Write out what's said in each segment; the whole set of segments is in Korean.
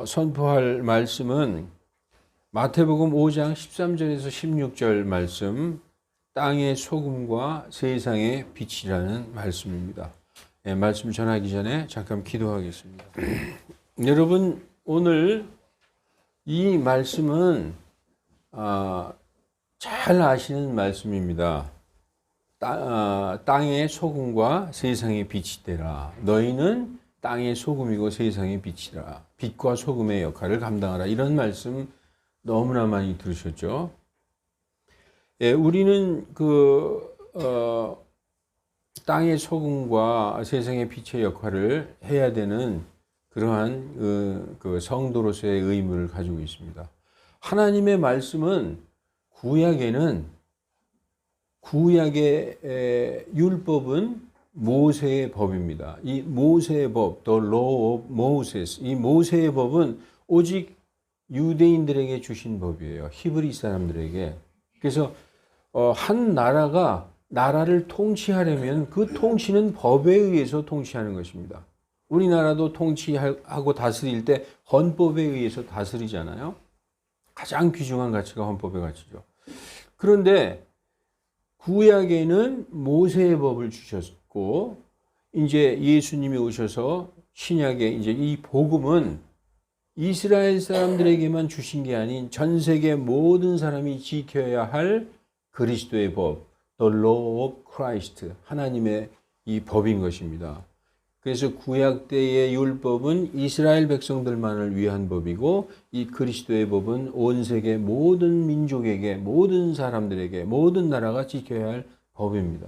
선포할 말씀은 마태복음 5장 13절에서 16절 말씀, 땅의 소금과 세상의 빛이라는 말씀입니다. 말씀 전하기 전에 잠깐 기도하겠습니다. 여러분, 오늘 이 말씀은 잘 아시는 말씀입니다. 땅의 소금과 세상의 빛이 되라. 너희는 땅의 소금이고 세상의 빛이라. 빛과 소금의 역할을 감당하라. 이런 말씀 너무나 많이 들으셨죠? 우리는 땅의 소금과 세상의 빛의 역할을 해야 되는 그러한 성도로서의 의무를 가지고 있습니다. 하나님의 말씀은 구약의 율법은 모세의 법입니다. 이 모세의 법, the law of Moses, 이 모세의 법은 오직 유대인들에게 주신 법이에요. 히브리 사람들에게. 그래서 한 나라를 통치하려면 그 통치는 법에 의해서 통치하는 것입니다. 우리나라도 통치하고 다스릴 때 헌법에 의해서 다스리잖아요. 가장 귀중한 가치가 헌법의 가치죠. 그런데 구약에는 모세의 법을 주셨고, 이제 예수님이 오셔서 신약에 이제 이 복음은 이스라엘 사람들에게만 주신 게 아닌 전 세계 모든 사람이 지켜야 할 그리스도의 법, the law of Christ, 하나님의 이 법인 것입니다. 그래서 구약 때의 율법은 이스라엘 백성들만을 위한 법이고, 이 그리스도의 법은 온 세계 모든 민족에게, 모든 사람들에게, 모든 나라가 지켜야 할 법입니다.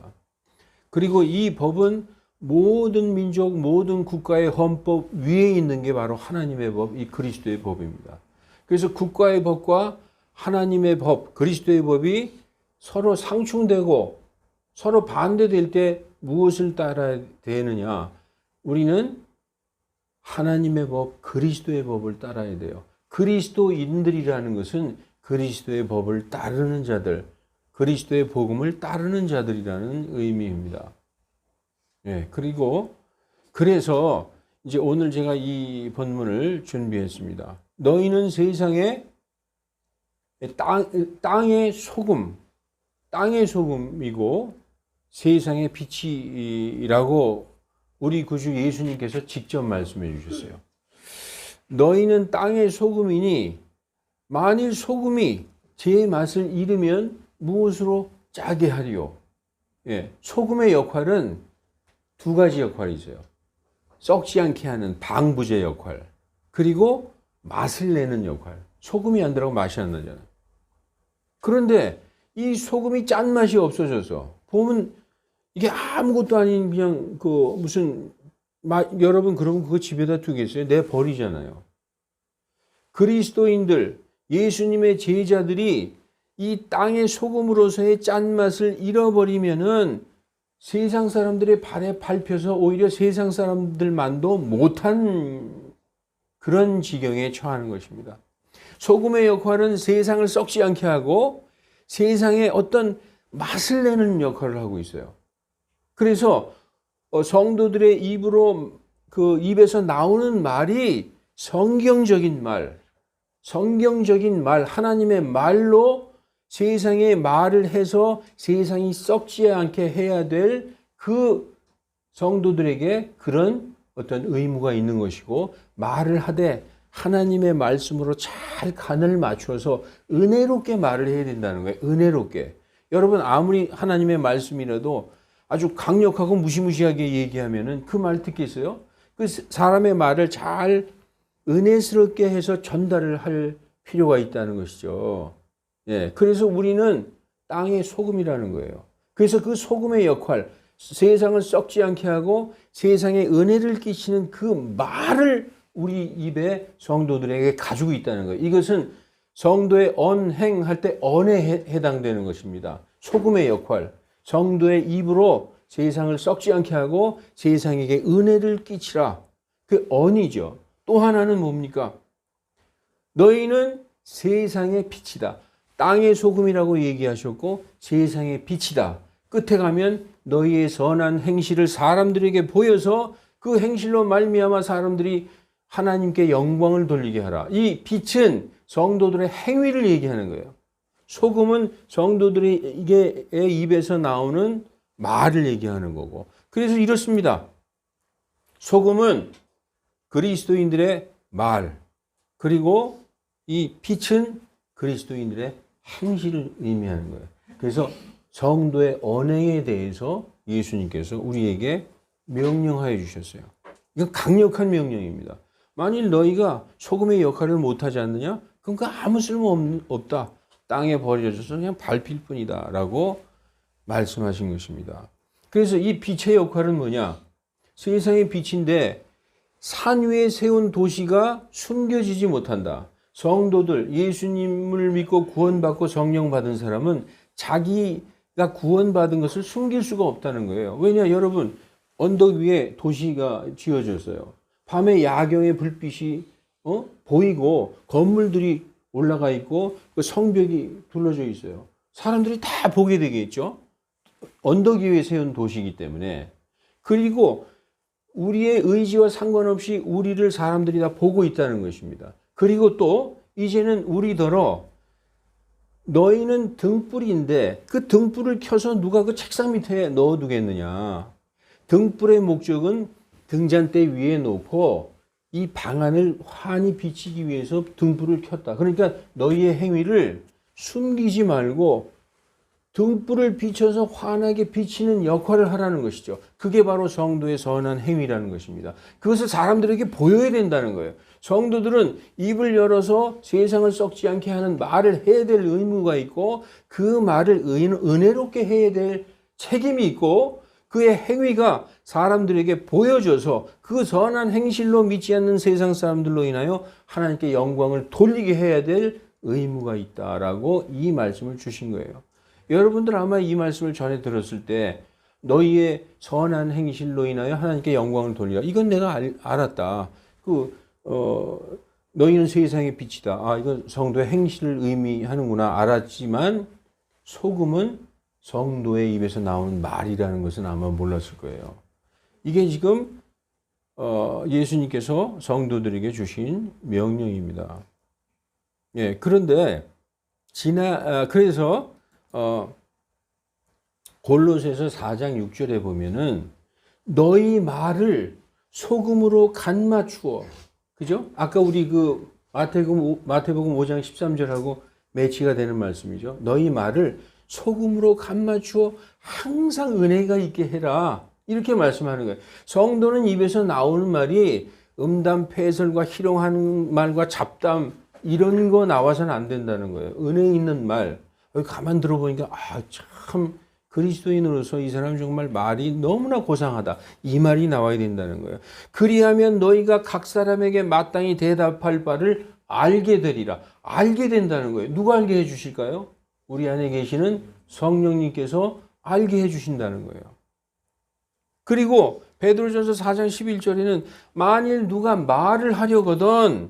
그리고 이 법은 모든 민족, 모든 국가의 헌법 위에 있는 게 바로 하나님의 법, 이 그리스도의 법입니다. 그래서 국가의 법과 하나님의 법, 그리스도의 법이 서로 상충되고 서로 반대될 때 무엇을 따라야 되느냐? 우리는 하나님의 법, 그리스도의 법을 따라야 돼요. 그리스도인들이라는 것은 그리스도의 법을 따르는 자들, 그리스도의 복음을 따르는 자들이라는 의미입니다. 그래서 이제 오늘 제가 이 본문을 준비했습니다. 너희는 세상의 땅의 소금이고 세상의 빛이라고 우리 구주 예수님께서 직접 말씀해 주셨어요. 너희는 땅의 소금이니 만일 소금이 제 맛을 잃으면 무엇으로 짜게 하리요? 소금의 역할은 두 가지 역할이 있어요. 썩지 않게 하는 방부제 역할, 그리고 맛을 내는 역할. 소금이 안 들어가고 맛이 안 나잖아요. 그런데 이 소금이 짠맛이 없어져서 보면 이게 아무것도 아닌 그냥 여러분 그러면 그거 집에다 두겠어요? 내 버리잖아요. 그리스도인들, 예수님의 제자들이 이 땅의 소금으로서의 짠맛을 잃어버리면은 세상 사람들의 발에 밟혀서 오히려 세상 사람들만도 못한 그런 지경에 처하는 것입니다. 소금의 역할은 세상을 썩지 않게 하고 세상에 어떤 맛을 내는 역할을 하고 있어요. 그래서 성도들의 입에서 나오는 말이 성경적인 말, 하나님의 말로 세상에 말을 해서 세상이 썩지 않게 해야 될 그 성도들에게 그런 어떤 의무가 있는 것이고, 말을 하되 하나님의 말씀으로 잘 간을 맞춰서 은혜롭게 말을 해야 된다는 거예요. 은혜롭게. 여러분, 아무리 하나님의 말씀이라도 아주 강력하고 무시무시하게 얘기하면은 그 말 듣겠어요? 그 사람의 말을 잘 은혜스럽게 해서 전달을 할 필요가 있다는 것이죠. 그래서 우리는 땅의 소금이라는 거예요. 그래서 그 소금의 역할, 세상을 썩지 않게 하고 세상에 은혜를 끼치는 그 말을 우리 입에 성도들에게 가지고 있다는 거예요. 이것은 성도의 언행할 때 언에 해당되는 것입니다. 소금의 역할, 성도의 입으로 세상을 썩지 않게 하고 세상에게 은혜를 끼치라. 그 언이죠. 또 하나는 뭡니까? 너희는 세상의 빛이다. 땅의 소금이라고 얘기하셨고 세상의 빛이다. 끝에 가면 너희의 선한 행실을 사람들에게 보여서 그 행실로 말미암아 사람들이 하나님께 영광을 돌리게 하라. 이 빛은 성도들의 행위를 얘기하는 거예요. 소금은 성도들의 입에서 나오는 말을 얘기하는 거고. 그래서 이렇습니다. 소금은 그리스도인들의 말, 그리고 이 빛은 그리스도인들의 행실을 의미하는 거예요. 그래서 성도의 언행에 대해서 예수님께서 우리에게 명령하여 주셨어요. 이건 강력한 명령입니다. 만일 너희가 소금의 역할을 못하지 않느냐? 그럼 그 아무 쓸모 없다. 땅에 버려져서 그냥 밟힐 뿐이다. 라고 말씀하신 것입니다. 그래서 이 빛의 역할은 뭐냐? 세상의 빛인데 산 위에 세운 도시가 숨겨지지 못한다. 성도들, 예수님을 믿고 구원받고 성령 받은 사람은 자기가 구원받은 것을 숨길 수가 없다는 거예요. 왜냐, 여러분, 언덕 위에 도시가 지어졌어요. 밤에 야경의 불빛이 보이고 건물들이 올라가 있고 그 성벽이 둘러져 있어요. 사람들이 다 보게 되겠죠. 언덕 위에 세운 도시이기 때문에. 그리고 우리의 의지와 상관없이 우리를 사람들이 다 보고 있다는 것입니다. 그리고 또 이제는 우리더러 너희는 등불인데 그 등불을 켜서 누가 그 책상 밑에 넣어두겠느냐. 등불의 목적은 등잔대 위에 놓고 이 방안을 환히 비치기 위해서 등불을 켰다. 그러니까 너희의 행위를 숨기지 말고 등불을 비춰서 환하게 비치는 역할을 하라는 것이죠. 그게 바로 성도의 선한 행위라는 것입니다. 그것을 사람들에게 보여야 된다는 거예요. 성도들은 입을 열어서 세상을 썩지 않게 하는 말을 해야 될 의무가 있고 그 말을 은혜롭게 해야 될 책임이 있고 그의 행위가 사람들에게 보여져서 그 선한 행실로 믿지 않는 세상 사람들로 인하여 하나님께 영광을 돌리게 해야 될 의무가 있다라고 이 말씀을 주신 거예요. 여러분들 아마 이 말씀을 전해 들었을 때 너희의 선한 행실로 인하여 하나님께 영광을 돌리라. 이건 내가 알았다. 너희는 세상의 빛이다. 아, 이건 성도의 행실을 의미하는구나. 알았지만 소금은 성도의 입에서 나오는 말이라는 것은 아마 몰랐을 거예요. 이게 지금 예수님께서 성도들에게 주신 명령입니다. 예, 그런데 그래서 골로새서 4장 6절에 보면은 너희 말을 소금으로 간 맞추어. 그죠? 아까 우리 그 마태복음 5장 13절하고 매치가 되는 말씀이죠. 너희 말을 소금으로 간 맞추어 항상 은혜가 있게 해라. 이렇게 말씀하는 거예요. 성도는 입에서 나오는 말이 음담, 패설과 희롱하는 말과 잡담 이런 거 나와서는 안 된다는 거예요. 은혜 있는 말. 여기 가만 들어보니까 참 그리스도인으로서 이 사람 정말 말이 너무나 고상하다. 이 말이 나와야 된다는 거예요. 그리하면 너희가 각 사람에게 마땅히 대답할 바를 알게 되리라. 알게 된다는 거예요. 누가 알게 해 주실까요? 우리 안에 계시는 성령님께서 알게 해 주신다는 거예요. 그리고 베드로전서 4장 11절에는 만일 누가 말을 하려거든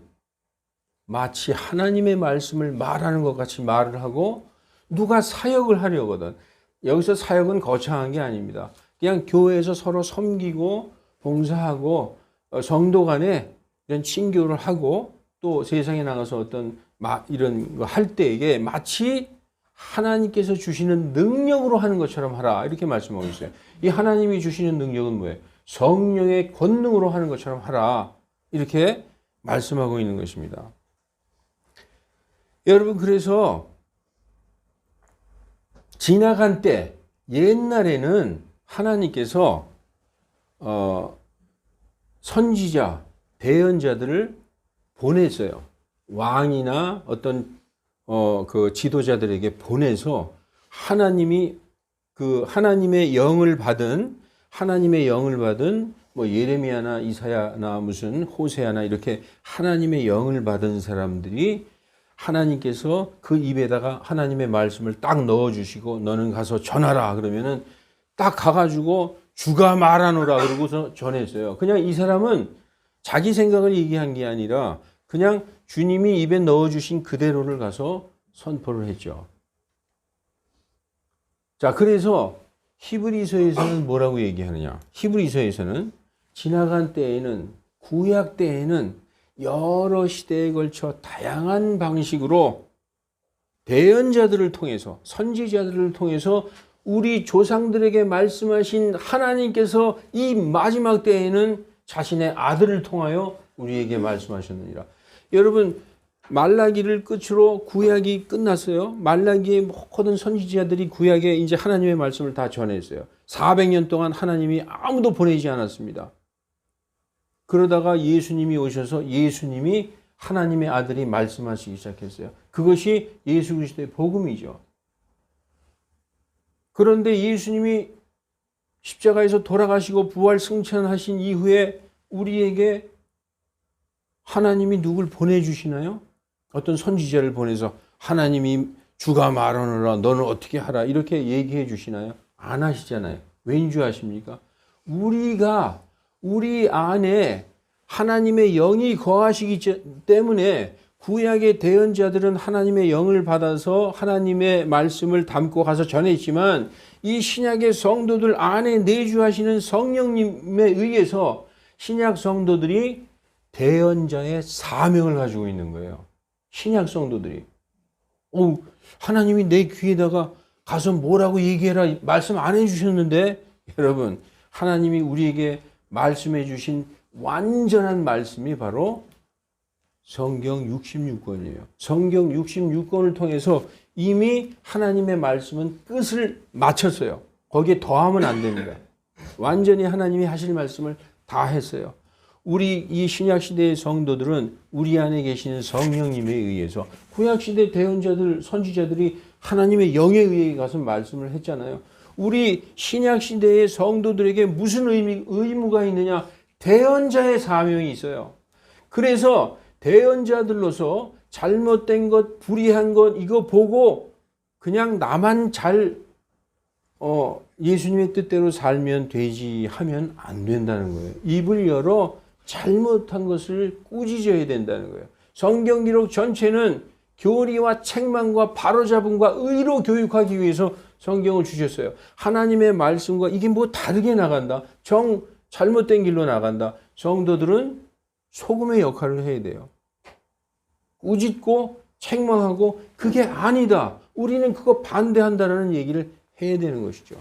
마치 하나님의 말씀을 말하는 것 같이 말을 하고 누가 사역을 하려거든. 여기서 사역은 거창한 게 아닙니다. 그냥 교회에서 서로 섬기고 봉사하고 성도 간에 이런 친교를 하고 또 세상에 나가서 어떤 이런 거 할 때에 마치 하나님께서 주시는 능력으로 하는 것처럼 하라. 이렇게 말씀하고 있어요. 이 하나님이 주시는 능력은 뭐예요? 성령의 권능으로 하는 것처럼 하라. 이렇게 말씀하고 있는 것입니다. 여러분, 그래서 지나간 때 옛날에는 하나님께서 선지자, 대언자들을 보냈어요. 왕이나 어떤 그 지도자들에게 보내서 하나님의 영을 받은 뭐 예레미야나 이사야나 무슨 호세아나 이렇게 하나님의 영을 받은 사람들이 하나님께서 그 입에다가 하나님의 말씀을 딱 넣어주시고 너는 가서 전하라 그러면은 딱 가가지고 주가 말하노라 그러고서 전했어요. 그냥 이 사람은 자기 생각을 얘기한 게 아니라 그냥 주님이 입에 넣어주신 그대로를 가서 선포를 했죠. 자, 그래서 히브리서에서는 뭐라고 얘기하느냐? 히브리서에서는 지나간 때에는 구약 때에는 여러 시대에 걸쳐 다양한 방식으로 대언자들을 통해서, 선지자들을 통해서 우리 조상들에게 말씀하신 하나님께서 이 마지막 때에는 자신의 아들을 통하여 우리에게 말씀하셨느니라. 여러분, 말라기를 끝으로 구약이 끝났어요. 말라기의 모든 선지자들이 구약에 이제 하나님의 말씀을 다 전했어요. 400년 동안 하나님이 아무도 보내지 않았습니다. 그러다가 예수님이 오셔서 예수님이 하나님의 아들이 말씀하시기 시작했어요. 그것이 예수 그리스도의 복음이죠. 그런데 예수님이 십자가에서 돌아가시고 부활 승천하신 이후에 우리에게 하나님이 누굴 보내주시나요? 어떤 선지자를 보내서 하나님이 주가 말하노라 너는 어떻게 하라 이렇게 얘기해 주시나요? 안 하시잖아요. 왠 줄 아십니까? 우리가 우리 안에 하나님의 영이 거하시기 때문에 구약의 대언자들은 하나님의 영을 받아서 하나님의 말씀을 담고 가서 전했지만 이 신약의 성도들 안에 내주하시는 성령님에 의해서 신약 성도들이 대언자의 사명을 가지고 있는 거예요. 신약 성도들이. 하나님이 내 귀에다가 가서 뭐라고 얘기해라 말씀 안 해주셨는데 여러분 하나님이 우리에게 말씀해 주신 완전한 말씀이 바로 성경 66권이에요. 성경 66권을 통해서 이미 하나님의 말씀은 끝을 마쳤어요. 거기에 더하면 안 됩니다. 완전히 하나님이 하실 말씀을 다 했어요. 우리 이 신약시대의 성도들은 우리 안에 계시는 성령님에 의해서 구약시대 대언자들, 선지자들이 하나님의 영에 의해 가서 말씀을 했잖아요. 우리 신약시대의 성도들에게 무슨 의무가 있느냐? 대언자의 사명이 있어요. 그래서 대언자들로서 잘못된 것, 불의한 것 이거 보고 그냥 나만 잘 예수님의 뜻대로 살면 되지 하면 안 된다는 거예요. 입을 열어 잘못한 것을 꾸짖어야 된다는 거예요. 성경 기록 전체는 교리와 책망과 바로잡음과 의로 교육하기 위해서 성경을 주셨어요. 하나님의 말씀과 이게 뭐 다르게 나간다. 잘못된 길로 나간다. 성도들은 소금의 역할을 해야 돼요. 꾸짖고 책망하고 그게 아니다. 우리는 그거 반대한다라는 얘기를 해야 되는 것이죠.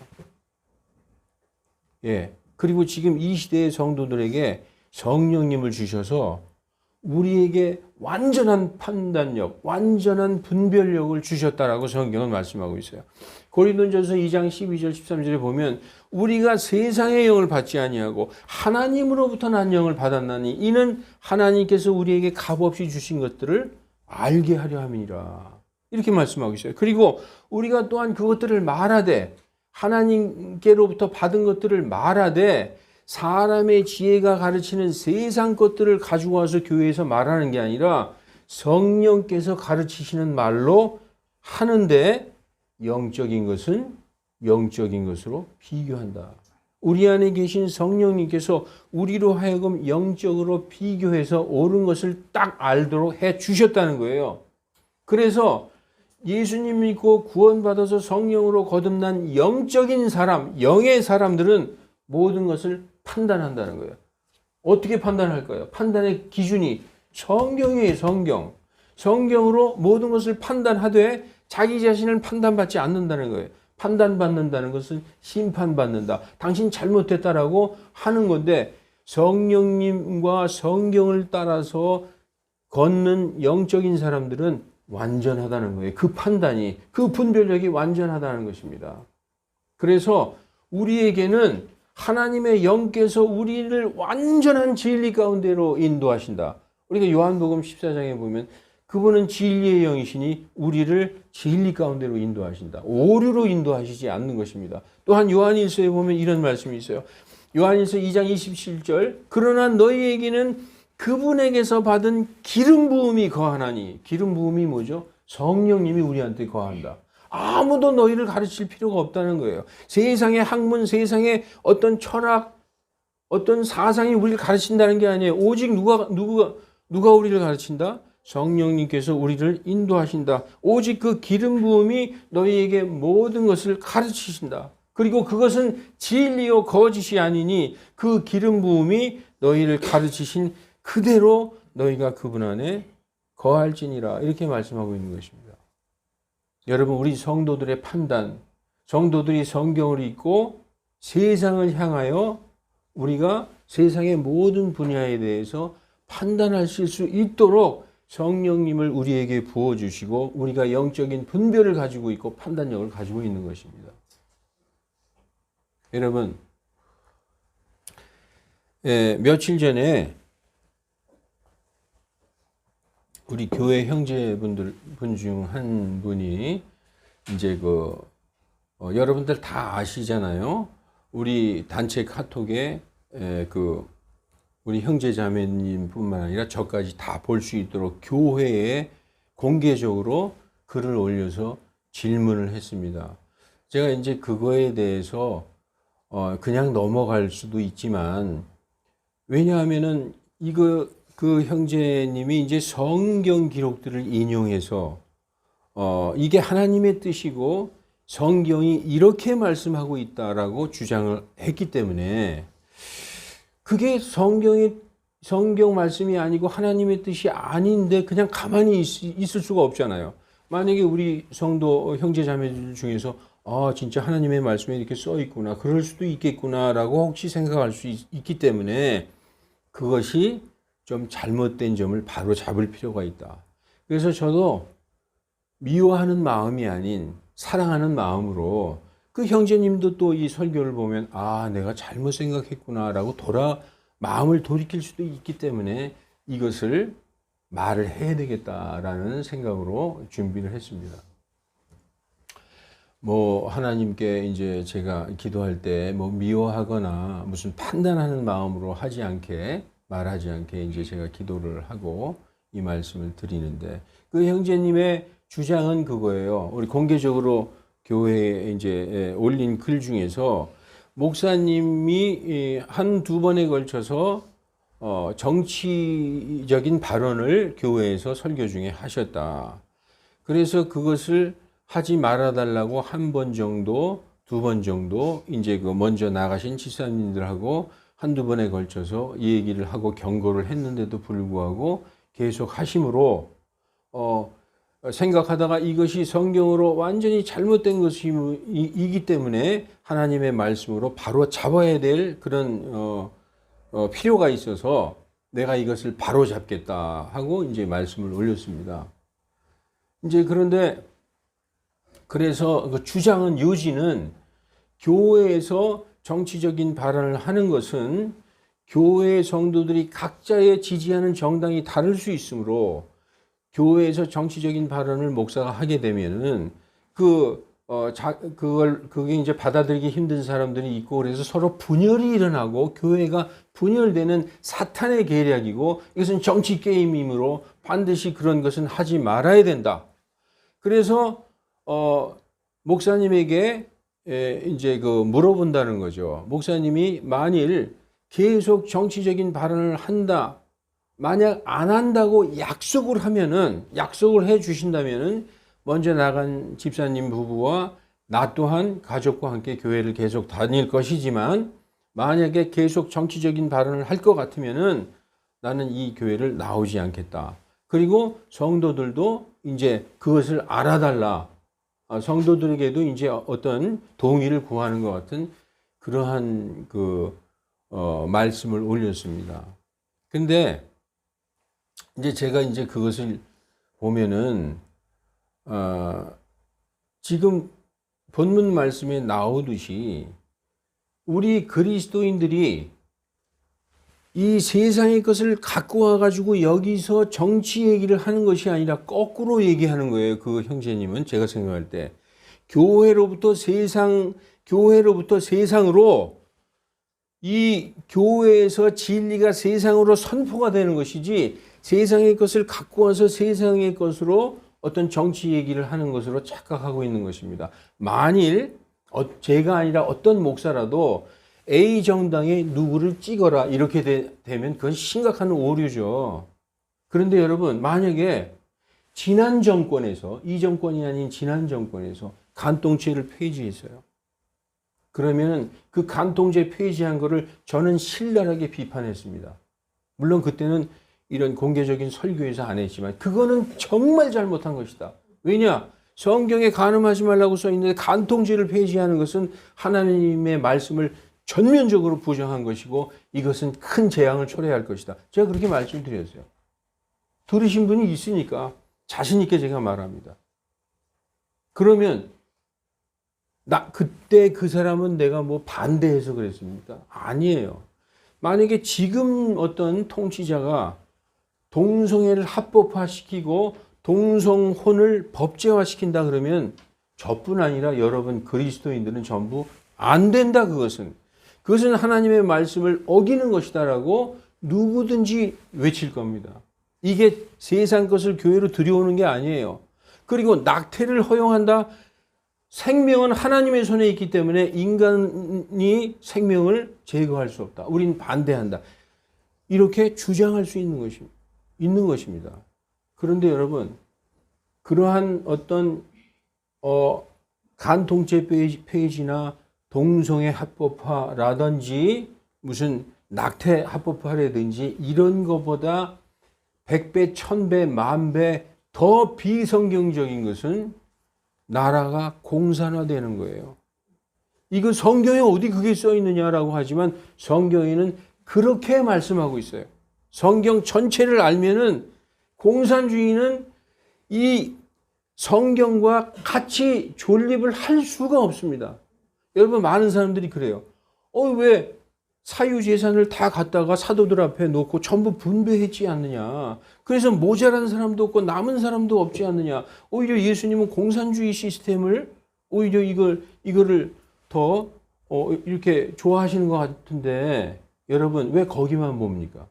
예. 그리고 지금 이 시대의 성도들에게 성령님을 주셔서 우리에게 완전한 판단력, 완전한 분별력을 주셨다라고 성경은 말씀하고 있어요. 고린도전서 2장 12절 13절에 보면 우리가 세상의 영을 받지 아니하고 하나님으로부터 난 영을 받았나니 이는 하나님께서 우리에게 값없이 주신 것들을 알게 하려 함이니라. 이렇게 말씀하고 있어요. 그리고 우리가 또한 그것들을 말하되 하나님께로부터 받은 것들을 말하되 사람의 지혜가 가르치는 세상 것들을 가지고 와서 교회에서 말하는 게 아니라 성령께서 가르치시는 말로 하는데 영적인 것은 영적인 것으로 비교한다. 우리 안에 계신 성령님께서 우리로 하여금 영적으로 비교해서 옳은 것을 딱 알도록 해 주셨다는 거예요. 그래서 예수님 믿고 구원받아서 성령으로 거듭난 영적인 사람, 영의 사람들은 모든 것을 판단한다는 거예요. 어떻게 판단할까요? 판단의 기준이 성경이에요. 성경으로 모든 것을 판단하되 자기 자신을 판단받지 않는다는 거예요. 판단받는다는 것은 심판받는다. 당신 잘못했다라고 하는 건데 성령님과 성경을 따라서 걷는 영적인 사람들은 완전하다는 거예요. 그 판단이, 그 분별력이 완전하다는 것입니다. 그래서 우리에게는 하나님의 영께서 우리를 완전한 진리 가운데로 인도하신다. 우리가 요한복음 14장에 보면 그분은 진리의 영이시니 우리를 진리 가운데로 인도하신다. 오류로 인도하시지 않는 것입니다. 또한 요한일서에 보면 이런 말씀이 있어요. 요한일서 2장 27절 그러나 너희에게는 그분에게서 받은 기름 부음이 거하나니 기름 부음이 뭐죠? 성령님이 우리한테 거한다. 아무도 너희를 가르칠 필요가 없다는 거예요. 세상의 학문, 세상의 어떤 철학, 어떤 사상이 우리를 가르친다는 게 아니에요. 오직 누가 우리를 가르친다? 성령님께서 우리를 인도하신다. 오직 그 기름 부음이 너희에게 모든 것을 가르치신다. 그리고 그것은 진리요 거짓이 아니니 그 기름 부음이 너희를 가르치신 그대로 너희가 그분 안에 거할지니라. 이렇게 말씀하고 있는 것입니다. 여러분, 우리 성도들의 판단, 성도들이 성경을 읽고 세상을 향하여 우리가 세상의 모든 분야에 대해서 판단하실 수 있도록 성령님을 우리에게 부어주시고 우리가 영적인 분별을 가지고 있고 판단력을 가지고 있는 것입니다. 여러분, 며칠 전에 우리 교회 형제분들 중 한 분이 이제 여러분들 다 아시잖아요. 우리 단체 카톡에 우리 형제자매님뿐만 아니라 저까지 다 볼 수 있도록 교회에 공개적으로 글을 올려서 질문을 했습니다. 제가 이제 그거에 대해서 그냥 넘어갈 수도 있지만, 왜냐하면은 그 형제님이 이제 성경 기록들을 인용해서 이게 하나님의 뜻이고 성경이 이렇게 말씀하고 있다라고 주장을 했기 때문에, 그게 성경 말씀이 아니고 하나님의 뜻이 아닌데 그냥 가만히 있을 수가 없잖아요. 만약에 우리 성도 형제자매들 중에서 진짜 하나님의 말씀에 이렇게 써 있구나, 그럴 수도 있겠구나라고 혹시 생각할 수 있기 때문에 그것이 좀 잘못된 점을 바로 잡을 필요가 있다. 그래서 저도 미워하는 마음이 아닌 사랑하는 마음으로, 그 형제님도 또 이 설교를 보면 내가 잘못 생각했구나라고 마음을 돌이킬 수도 있기 때문에 이것을 말을 해야 되겠다라는 생각으로 준비를 했습니다. 하나님께 이제 제가 기도할 때 미워하거나 무슨 판단하는 마음으로 말하지 않게 이제 제가 기도를 하고 이 말씀을 드리는데, 그 형제님의 주장은 그거예요. 우리 공개적으로 교회에 이제 올린 글 중에서 목사님이 한두 번에 걸쳐서 정치적인 발언을 교회에서 설교 중에 하셨다. 그래서 그것을 하지 말아달라고 한 번 정도, 두 번 정도 이제 먼저 나가신 집사님들하고 한두 번에 걸쳐서 이 얘기를 하고 경고를 했는데도 불구하고 계속 하심으로 생각하다가 이것이 성경으로 완전히 잘못된 것이기 때문에 하나님의 말씀으로 바로 잡아야 될 그런 필요가 있어서 내가 이것을 바로 잡겠다 하고 이제 말씀을 올렸습니다. 이제 그래서 그 주장은, 요지는 교회에서 정치적인 발언을 하는 것은 교회 성도들이 각자의 지지하는 정당이 다를 수 있으므로, 교회에서 정치적인 발언을 목사가 하게 되면은 그게 이제 받아들이기 힘든 사람들이 있고, 그래서 서로 분열이 일어나고 교회가 분열되는 사탄의 계략이고, 이것은 정치 게임이므로 반드시 그런 것은 하지 말아야 된다. 그래서 목사님에게 이제 물어본다는 거죠. 목사님이 만일 계속 정치적인 발언을 한다, 만약 안 한다고 약속을 해 주신다면은 먼저 나간 집사님 부부와 나 또한 가족과 함께 교회를 계속 다닐 것이지만, 만약에 계속 정치적인 발언을 할 것 같으면은 나는 이 교회를 나오지 않겠다. 그리고 성도들도 이제 그것을 알아달라. 성도들에게도 이제 어떤 동의를 구하는 것 같은 그러한 말씀을 올렸습니다. 근데 이제 제가 이제 그것을 보면은 지금 본문 말씀에 나오듯이 우리 그리스도인들이 이 세상의 것을 갖고 와가지고 여기서 정치 얘기를 하는 것이 아니라 거꾸로 얘기하는 거예요. 그 형제님은 제가 생각할 때 교회로부터 세상으로, 이 교회에서 진리가 세상으로 선포가 되는 것이지, 세상의 것을 갖고 와서 세상의 것으로 어떤 정치 얘기를 하는 것으로 착각하고 있는 것입니다. 만일 제가 아니라 어떤 목사라도 A 정당에 누구를 찍어라 이렇게 되면 그건 심각한 오류죠. 그런데 여러분, 만약에 지난 정권에서, 이 정권이 아닌 지난 정권에서 간통죄를 폐지했어요. 그러면 그 간통죄 폐지한 거를 저는 신랄하게 비판했습니다. 물론 그때는 이런 공개적인 설교에서 안 했지만 그거는 정말 잘못한 것이다. 왜냐? 성경에 간음하지 말라고 써 있는데 간통죄를 폐지하는 것은 하나님의 말씀을 전면적으로 부정한 것이고 이것은 큰 재앙을 초래할 것이다. 제가 그렇게 말씀드렸어요. 들으신 분이 있으니까 자신 있게 제가 말합니다. 그러면 그때 그 사람은 내가 뭐 반대해서 그랬습니까? 아니에요. 만약에 지금 어떤 통치자가 동성애를 합법화시키고 동성혼을 법제화시킨다 그러면 저뿐 아니라 여러분 그리스도인들은 전부 안 된다. 그것은 하나님의 말씀을 어기는 것이다라고 누구든지 외칠 겁니다. 이게 세상 것을 교회로 들여오는 게 아니에요. 그리고 낙태를 허용한다. 생명은 하나님의 손에 있기 때문에 인간이 생명을 제거할 수 없다. 우린 반대한다. 이렇게 주장할 수 있는 것입니다. 그런데 여러분, 그러한 어떤 간통죄 폐지나 동성애 합법화라든지 무슨 낙태 합법화라든지 이런 것보다 100배, 1000배, 10,000배 더 비성경적인 것은 나라가 공산화되는 거예요. 이거 성경에 어디 그게 써 있느냐라고 하지만 성경에는 그렇게 말씀하고 있어요. 성경 전체를 알면은 공산주의는 이 성경과 같이 존립을 할 수가 없습니다. 여러분 많은 사람들이 그래요. 왜 사유재산을 다 갖다가 사도들 앞에 놓고 전부 분배했지 않느냐. 그래서 모자란 사람도 없고 남은 사람도 없지 않느냐. 오히려 예수님은 공산주의 시스템을 오히려 이거를 더 이렇게 좋아하시는 것 같은데 여러분 왜 거기만 봅니까?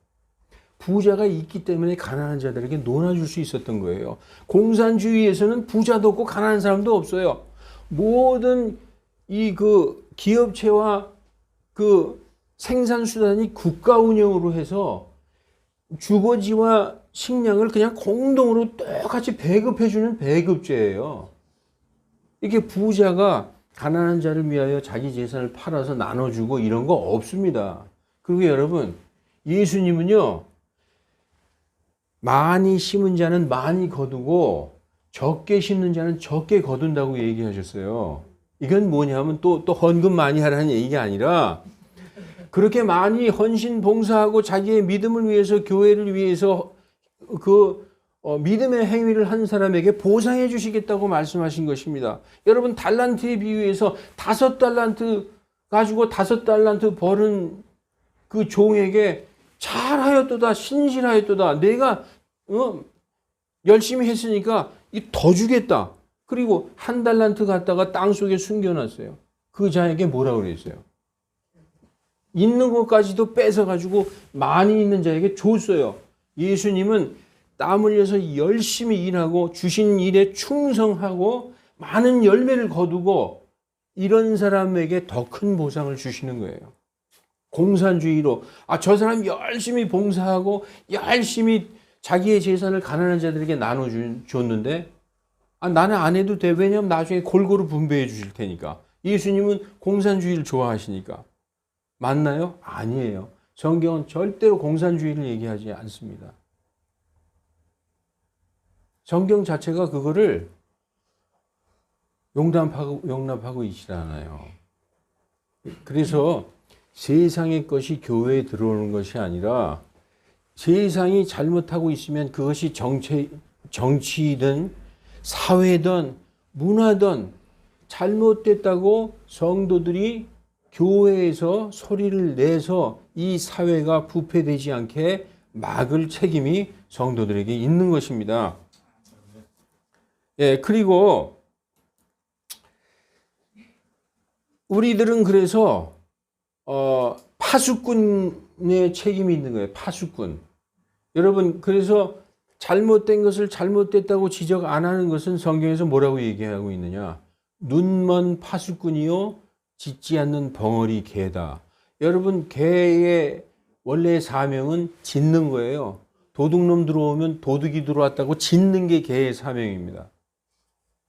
부자가 있기 때문에 가난한 자들에게 논아줄 수 있었던 거예요. 공산주의에서는 부자도 없고 가난한 사람도 없어요. 모든 기업체와 생산수단이 국가 운영으로 해서 주거지와 식량을 그냥 공동으로 똑같이 배급해주는 배급제예요. 이게 부자가 가난한 자를 위하여 자기 재산을 팔아서 나눠주고 이런 거 없습니다. 그리고 여러분, 예수님은요, 많이 심은 자는 많이 거두고 적게 심는 자는 적게 거둔다고 얘기하셨어요. 이건 뭐냐면 또 헌금 많이 하라는 얘기가 아니라 그렇게 많이 헌신 봉사하고 자기의 믿음을 위해서 교회를 위해서 믿음의 행위를 한 사람에게 보상해 주시겠다고 말씀하신 것입니다. 여러분 달란트에 비유해서 5달란트 가지고 5달란트 벌은 그 종에게 잘하였도다 신실하였도다 내가 열심히 했으니까 더 주겠다. 그리고 1달란트 갖다가 땅속에 숨겨놨어요. 그 자에게 뭐라고 그랬어요? 있는 것까지도 뺏어가지고 많이 있는 자에게 줬어요. 예수님은 땀 흘려서 열심히 일하고 주신 일에 충성하고 많은 열매를 거두고 이런 사람에게 더 큰 보상을 주시는 거예요. 공산주의로 저 사람 열심히 봉사하고 열심히 자기의 재산을 가난한 자들에게 나눠줬는데 나는 안 해도 돼. 왜냐하면 나중에 골고루 분배해 주실 테니까. 예수님은 공산주의를 좋아하시니까. 맞나요? 아니에요. 성경은 절대로 공산주의를 얘기하지 않습니다. 성경 자체가 그거를 용납하고 있지 않아요. 그래서 세상의 것이 교회에 들어오는 것이 아니라 세상이 잘못하고 있으면 그것이 정치든 사회든 문화든 잘못됐다고 성도들이 교회에서 소리를 내서 이 사회가 부패되지 않게 막을 책임이 성도들에게 있는 것입니다. 그리고 우리들은 그래서 파수꾼의 책임이 있는 거예요. 파수꾼. 여러분 그래서 잘못된 것을 잘못됐다고 지적 안 하는 것은 성경에서 뭐라고 얘기하고 있느냐. 눈먼 파수꾼이요 짖지 않는 벙어리 개다. 여러분 개의 원래 사명은 짖는 거예요. 도둑놈 들어오면 도둑이 들어왔다고 짖는 게 개의 사명입니다.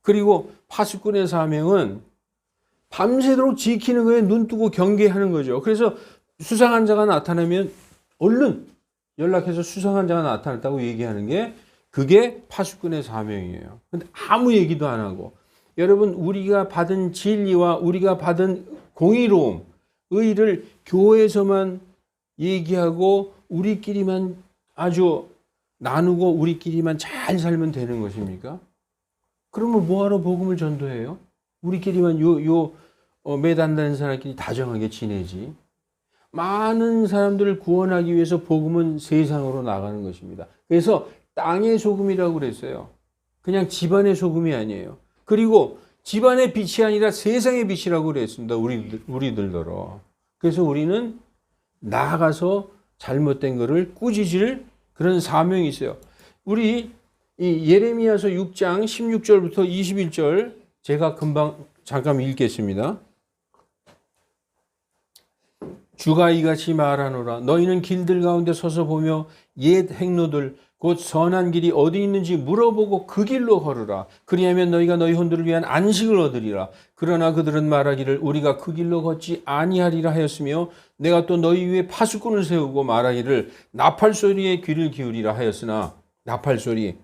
그리고 파수꾼의 사명은 밤새도록 지키는 거에 눈 뜨고 경계하는 거죠. 그래서 수상한 자가 나타나면 얼른 연락해서 수상한 자가 나타났다고 얘기하는 게 그게 파수꾼의 사명이에요. 근데 아무 얘기도 안 하고 여러분 우리가 받은 진리와 우리가 받은 공의로움, 의를 교회에서만 얘기하고 우리끼리만 아주 나누고 우리끼리만 잘 살면 되는 것입니까? 그러면 뭐하러 복음을 전도해요? 우리끼리만 매단다는 사람끼리 다정하게 지내지. 많은 사람들을 구원하기 위해서 복음은 세상으로 나가는 것입니다. 그래서 땅의 소금이라고 그랬어요. 그냥 집안의 소금이 아니에요. 그리고 집안의 빛이 아니라 세상의 빛이라고 그랬습니다. 우리들더러. 그래서 우리는 나아가서 잘못된 것을 꾸짖을 그런 사명이 있어요. 우리 이 예레미야서 6장 16절부터 21절 제가 금방 잠깐 읽겠습니다. 주가 이같이 말하노라. 너희는 길들 가운데 서서 보며 옛 행로들 곧 선한 길이 어디 있는지 물어보고 그 길로 걸으라. 그리하면 너희가 너희 혼들을 위한 안식을 얻으리라. 그러나 그들은 말하기를 우리가 그 길로 걷지 아니하리라 하였으며 내가 또 너희 위에 파수꾼을 세우고 말하기를 나팔소리에 귀를 기울이라 하였으나 나팔소리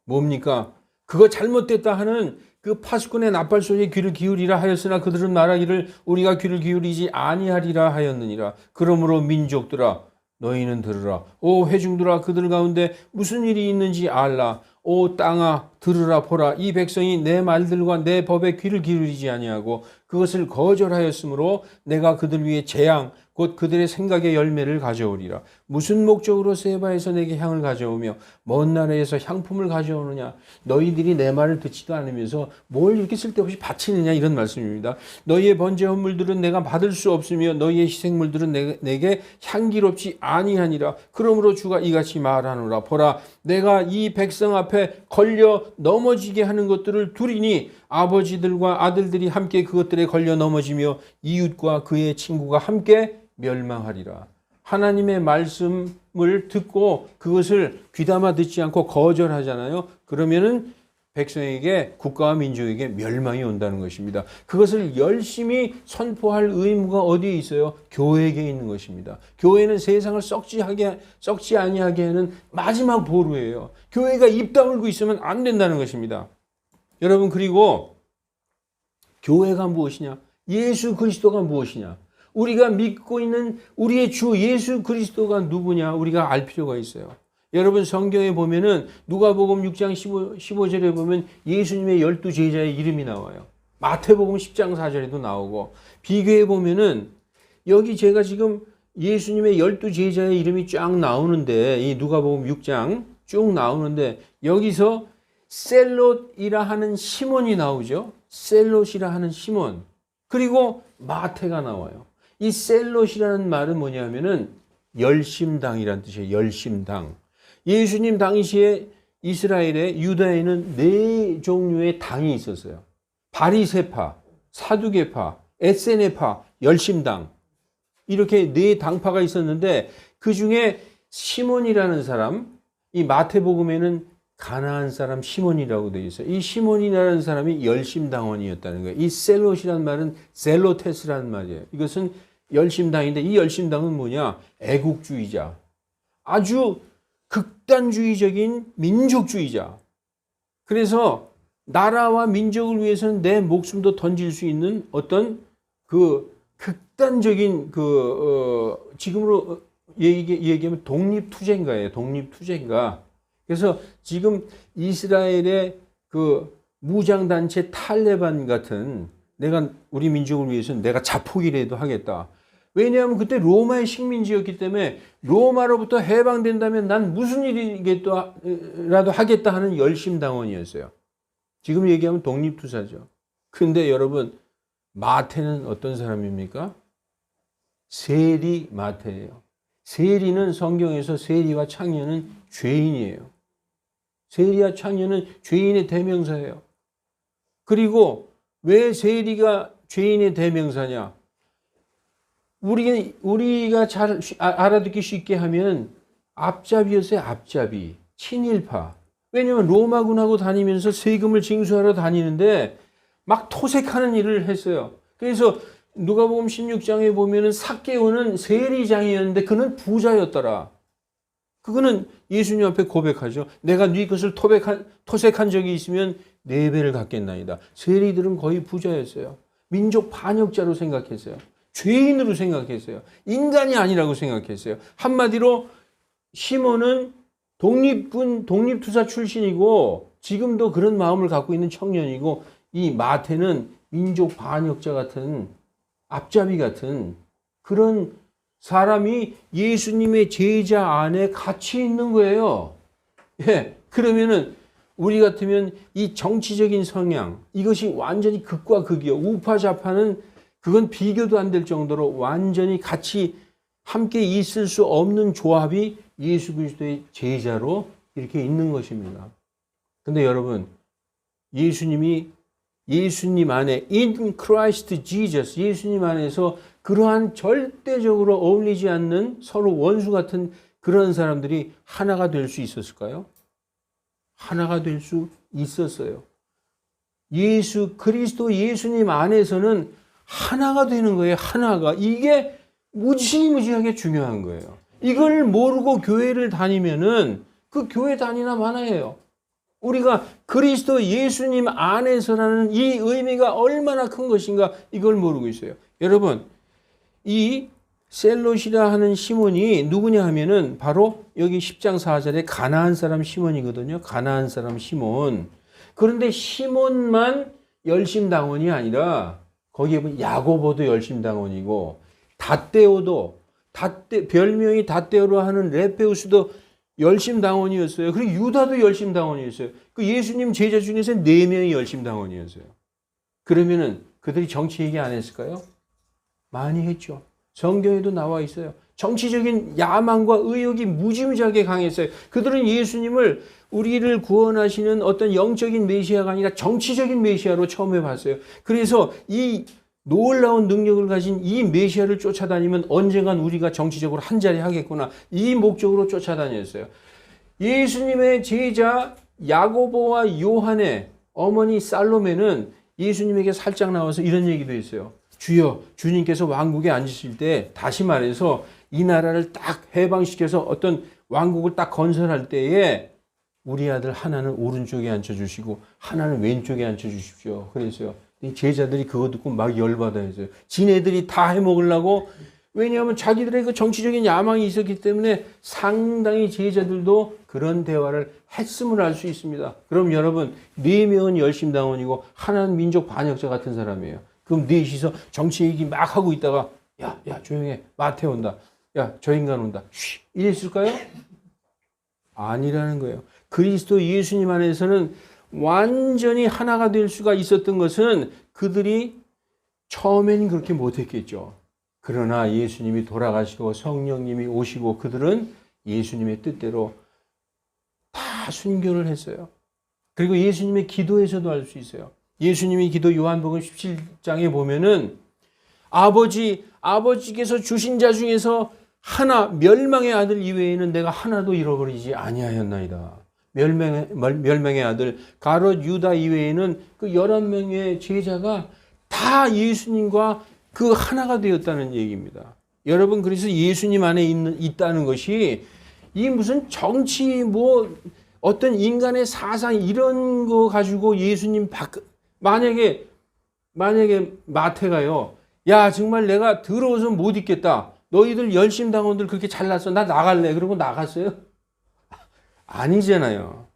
뭡니까? 그거 잘못됐다 하는 그 파수꾼의 나팔소리에 귀를 기울이라 하였으나 그들은 말하기를 우리가 귀를 기울이지 아니하리라 하였느니라. 그러므로 민족들아 너희는 들으라. 오 회중들아 그들 가운데 무슨 일이 있는지 알라. 오 땅아 들으라 보라. 이 백성이 내 말들과 내 법에 귀를 기울이지 아니하고 그것을 거절하였으므로 내가 그들 위해 재앙 곧 그들의 생각의 열매를 가져오리라. 무슨 목적으로 세바에서 내게 향을 가져오며 먼 나라에서 향품을 가져오느냐. 너희들이 내 말을 듣지도 않으면서 뭘 이렇게 쓸데없이 바치느냐 이런 말씀입니다. 너희의 번제 헌물들은 내가 받을 수 없으며 너희의 희생물들은 내게 향기롭지 아니하니라. 그러므로 주가 이같이 말하노라. 보라 내가 이 백성 앞에 걸려 넘어지게 하는 것들을 두리니 아버지들과 아들들이 함께 그것들에 걸려 넘어지며 이웃과 그의 친구가 함께 멸망하리라. 하나님의 말씀을 듣고 그것을 귀담아 듣지 않고 거절하잖아요. 그러면은 백성에게 국가와 민족에게 멸망이 온다는 것입니다. 그것을 열심히 선포할 의무가 어디에 있어요? 교회에게 있는 것입니다. 교회는 세상을 썩지 아니하게 하는 마지막 보루예요. 교회가 입 다물고 있으면 안 된다는 것입니다. 여러분 그리고 교회가 무엇이냐? 예수 그리스도가 무엇이냐? 우리가 믿고 있는 우리의 주 예수 그리스도가 누구냐? 우리가 알 필요가 있어요. 여러분 성경에 보면은 누가복음 6장 15절에 보면 예수님의 12 제자의 이름이 나와요. 마태복음 10장 4절에도 나오고 비교해 보면은 여기 제가 지금 예수님의 12 제자의 이름이 쫙 나오는데 이 누가복음 6장 쭉 나오는데 여기서 셀롯이라 하는 시몬이 나오죠. 셀롯이라 하는 시몬. 그리고 마태가 나와요. 이 셀롯이라는 말은 뭐냐면은 열심당이라는 뜻이에요. 열심당. 예수님 당시에 이스라엘의 유다에는 4종류의 당이 있었어요. 바리새파, 사두개파, 에세네파, 열심당. 이렇게 4당파가 있었는데 그 중에 시몬이라는 사람, 이 마태복음에는 가나안 사람 시몬이라고 되어 있어요. 이 시몬이라는 사람이 열심당원이었다는 거예요. 이 셀롯이라는 말은 셀로테스라는 말이에요. 이것은 열심당인데 이 열심당은 뭐냐? 애국주의자. 아주 극단주의적인 민족주의자. 그래서 나라와 민족을 위해서는 내 목숨도 던질 수 있는 어떤 그 극단적인 지금으로 얘기하면 독립투쟁가예요. 독립투쟁가. 그래서 지금 이스라엘의 그 무장단체 탈레반 같은 내가 우리 민족을 위해서는 내가 자폭이라도 하겠다. 왜냐하면 그때 로마의 식민지였기 때문에 로마로부터 해방된다면 난 무슨 일이라도 하겠다 하는 열심당원이었어요. 지금 얘기하면 독립투사죠. 근데 여러분 마태는 어떤 사람입니까? 세리 마태예요. 세리는 성경에서 세리와 창녀는 죄인이에요. 세리와 창녀는 죄인의 대명사예요. 그리고 왜 세리가 죄인의 대명사냐? 우리가 잘 알아듣기 쉽게 하면 앞잡이였어요. 앞잡이. 친일파. 왜냐하면 로마군하고 다니면서 세금을 징수하러 다니는데 막 토색하는 일을 했어요. 그래서 누가복음 16장에 보면은 삭개오는 세리장이었는데 그는 부자였더라. 그거는 예수님 앞에 고백하죠. 내가 네 것을 토색한 적이 있으면 4배를 갚겠나이다. 세리들은 거의 부자였어요. 민족 반역자로 생각했어요. 죄인으로 생각했어요. 인간이 아니라고 생각했어요. 한마디로 시몬은 독립투사 출신이고 지금도 그런 마음을 갖고 있는 청년이고, 이 마태는 민족 반역자 같은, 앞잡이 같은 그런 사람이 예수님의 제자 안에 같이 있는 거예요. 예. 그러면은 우리 같으면 이 정치적인 성향, 이것이 완전히 극과 극이요. 우파좌파는 그건 비교도 안 될 정도로 완전히 같이 함께 있을 수 없는 조합이 예수 그리스도의 제자로 이렇게 있는 것입니다. 근데 여러분, 예수님 안에, in Christ Jesus, 예수님 안에서 그러한 절대적으로 어울리지 않는 서로 원수 같은 그런 사람들이 하나가 될 수 있었을까요? 하나가 될 수 있었어요. 그리스도 예수님 안에서는 하나가 되는 거예요. 하나가. 이게 무지무지하게 중요한 거예요. 이걸 모르고 교회를 다니면은 그 교회 다니나 마나예요. 우리가 그리스도 예수님 안에서라는 이 의미가 얼마나 큰 것인가, 이걸 모르고 있어요. 여러분, 이 셀롯이라 하는 시몬이 누구냐 하면은 바로 여기 10장 4절에 가나안 사람 시몬이거든요. 가나안 사람 시몬. 그런데 시몬만 열심당원이 아니라 거기에 보면 야고보도 열심당원이고, 별명이 닷대오로 하는 레페우스도 열심당원이었어요. 그리고 유다도 열심당원이었어요. 그 예수님 제자 중에서 4명이 열심당원이었어요. 그러면은 그들이 정치 얘기 안 했을까요? 많이 했죠. 성경에도 나와 있어요. 정치적인 야망과 의욕이 무지무지하게 강했어요. 그들은 예수님을, 우리를 구원하시는 어떤 영적인 메시아가 아니라 정치적인 메시아로 처음에 봤어요. 그래서 이 놀라운 능력을 가진 이 메시아를 쫓아다니면 언젠간 우리가 정치적으로 한자리 하겠구나, 이 목적으로 쫓아다녔어요. 예수님의 제자 야고보와 요한의 어머니 살로메는 예수님에게 살짝 나와서 이런 얘기도 했어요. 주여, 주님께서 왕국에 앉으실 때, 다시 말해서 이 나라를 딱 해방시켜서 어떤 왕국을 딱 건설할 때에 우리 아들 하나는 오른쪽에 앉혀주시고 하나는 왼쪽에 앉혀주십시오. 그랬어요. 이 제자들이 그거 듣고 막 열받아했어요. 지네들이 다 해먹으려고. 왜냐하면 자기들의 그 정치적인 야망이 있었기 때문에 상당히 제자들도 그런 대화를 했음을 알 수 있습니다. 그럼 여러분, 4명은 열심당원이고 하나는 민족 반역자 같은 사람이에요. 그럼 넷이서 정치 얘기 막 하고 있다가 야 조용해, 마태 온다, 야 저 인간 온다, 쉬, 이랬을까요? 아니라는 거예요. 그리스도 예수님 안에서는 완전히 하나가 될 수가 있었던 것은 그들이 처음에는 그렇게 못했겠죠. 그러나 예수님이 돌아가시고 성령님이 오시고 그들은 예수님의 뜻대로 다 순교를 했어요. 그리고 예수님의 기도에서도 알 수 있어요. 예수님의 기도 요한복음 17장에 보면은 아버지께서 주신 자 중에서 하나, 멸망의 아들 이외에는 내가 하나도 잃어버리지 아니하였나이다. 멸망의 아들 가롯 유다 이외에는 그 11명의 제자가 다 예수님과 그 하나가 되었다는 얘기입니다. 여러분, 그래서 예수님 안에 있다는 것이 이 무슨 정치 어떤 인간의 사상 이런 거 가지고 예수님 만약에 마태가요, 야 정말 내가 더러워서 못 있겠다, 너희들 열심당원들 그렇게 잘났어, 나 나갈래, 그러고 나갔어요? 아니잖아요.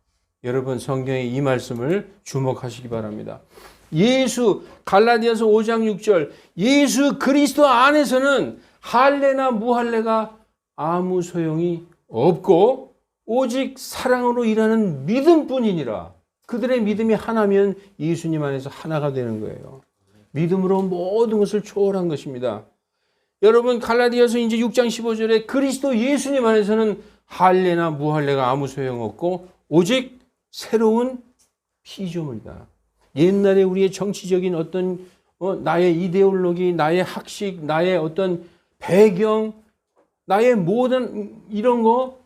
여러분, 성경의 이 말씀을 주목하시기 바랍니다. 갈라디아서 5장 6절, 예수 그리스도 안에서는 할례나 무할례가 아무 소용이 없고 오직 사랑으로 일하는 믿음뿐이니라. 그들의 믿음이 하나면 예수님 안에서 하나가 되는 거예요. 믿음으로 모든 것을 초월한 것입니다. 여러분, 갈라디아서 이제 6장 15절에 그리스도 예수님 안에서는 할례나 무할례가 아무 소용없고 오직 새로운 피조물이다. 옛날에 우리의 정치적인 어떤 나의 이데올로기, 나의 학식, 나의 어떤 배경, 나의 모든 이런 거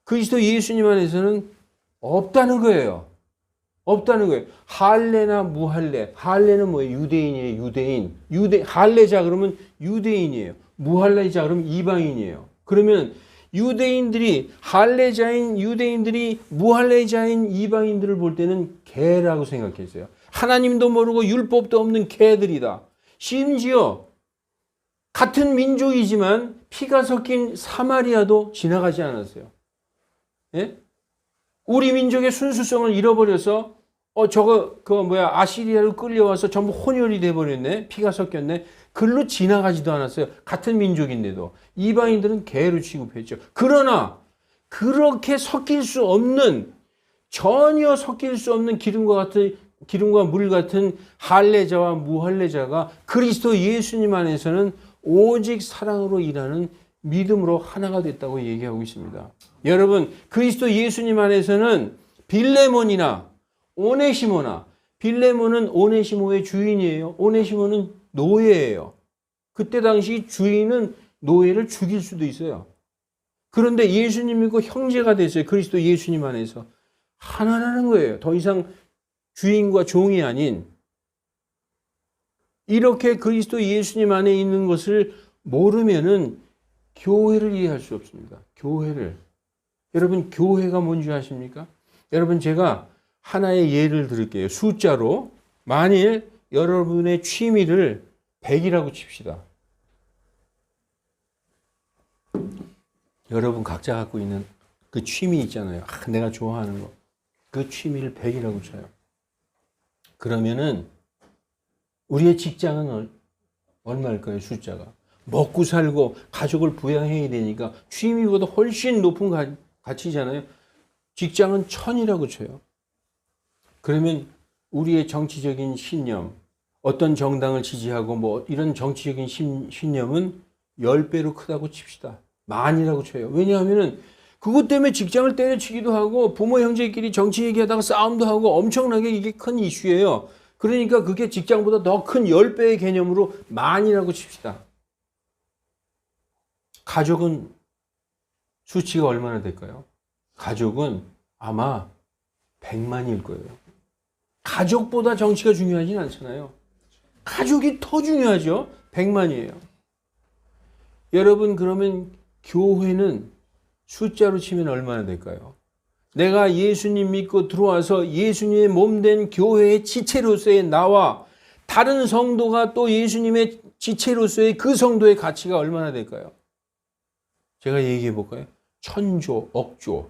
그리스도 예수님 안에서는 없다는 거예요. 없다는 거예요. 할례나 무할례. 할례는 뭐예요? 유대인이에요. 유대인. 할례자 그러면 유대인이에요. 무할례자 그러면 이방인이에요. 그러면 유대인들이 할례자인 유대인들이 무할례자인 이방인들을 볼 때는 개라고 생각했어요. 하나님도 모르고 율법도 없는 개들이다. 심지어 같은 민족이지만 피가 섞인 사마리아도 지나가지 않았어요. 예? 우리 민족의 순수성을 잃어버려서 아시리아로 끌려와서 전부 혼혈이 돼버렸네. 피가 섞였네. 글로 지나가지도 않았어요. 같은 민족인데도. 이방인들은 개로 취급했죠. 그러나 그렇게 전혀 섞일 수 없는 기름과 물 같은 할례자와 무할례자가 그리스도 예수님 안에서는 오직 사랑으로 일하는 믿음으로 하나가 됐다고 얘기하고 있습니다. 여러분, 그리스도 예수님 안에서는 빌레몬이나 오네시모나, 빌레몬은 오네시모의 주인이에요. 오네시모는 노예예요. 그때 당시 주인은 노예를 죽일 수도 있어요. 그런데 예수님 믿고 형제가 됐어요. 그리스도 예수님 안에서. 하나라는 거예요. 더 이상 주인과 종이 아닌. 이렇게 그리스도 예수님 안에 있는 것을 모르면은 교회를 이해할 수 없습니다. 교회를. 여러분, 교회가 뭔지 아십니까? 여러분, 제가 하나의 예를 들을게요. 숫자로. 만일 여러분의 취미를 100이라고 칩시다. 여러분 각자 갖고 있는 그 취미 있잖아요. 내가 좋아하는 거. 그 취미를 100이라고 쳐요. 그러면은 우리의 직장은 얼마일까요? 숫자가. 먹고 살고 가족을 부양해야 되니까 취미보다 훨씬 높은 가치잖아요. 직장은 1000이라고 쳐요. 그러면 우리의 정치적인 신념, 어떤 정당을 지지하고 이런 정치적인 신념은 10배로 크다고 칩시다. 만이라고 쳐요. 왜냐하면은 그것 때문에 직장을 때려치기도 하고 부모 형제끼리 정치 얘기하다가 싸움도 하고 엄청나게 이게 큰 이슈예요. 그러니까 그게 직장보다 더 큰 10배의 개념으로 만이라고 칩시다. 가족은 수치가 얼마나 될까요? 가족은 아마 100만일 거예요. 가족보다 정치가 중요하진 않잖아요. 가족이 더 중요하죠. 100만이에요. 여러분, 그러면 교회는 숫자로 치면 얼마나 될까요? 내가 예수님 믿고 들어와서 예수님의 몸된 교회의 지체로서의 나와 다른 성도가 또 예수님의 지체로서의 그 성도의 가치가 얼마나 될까요? 제가 얘기해 볼까요? 1000조, 억조.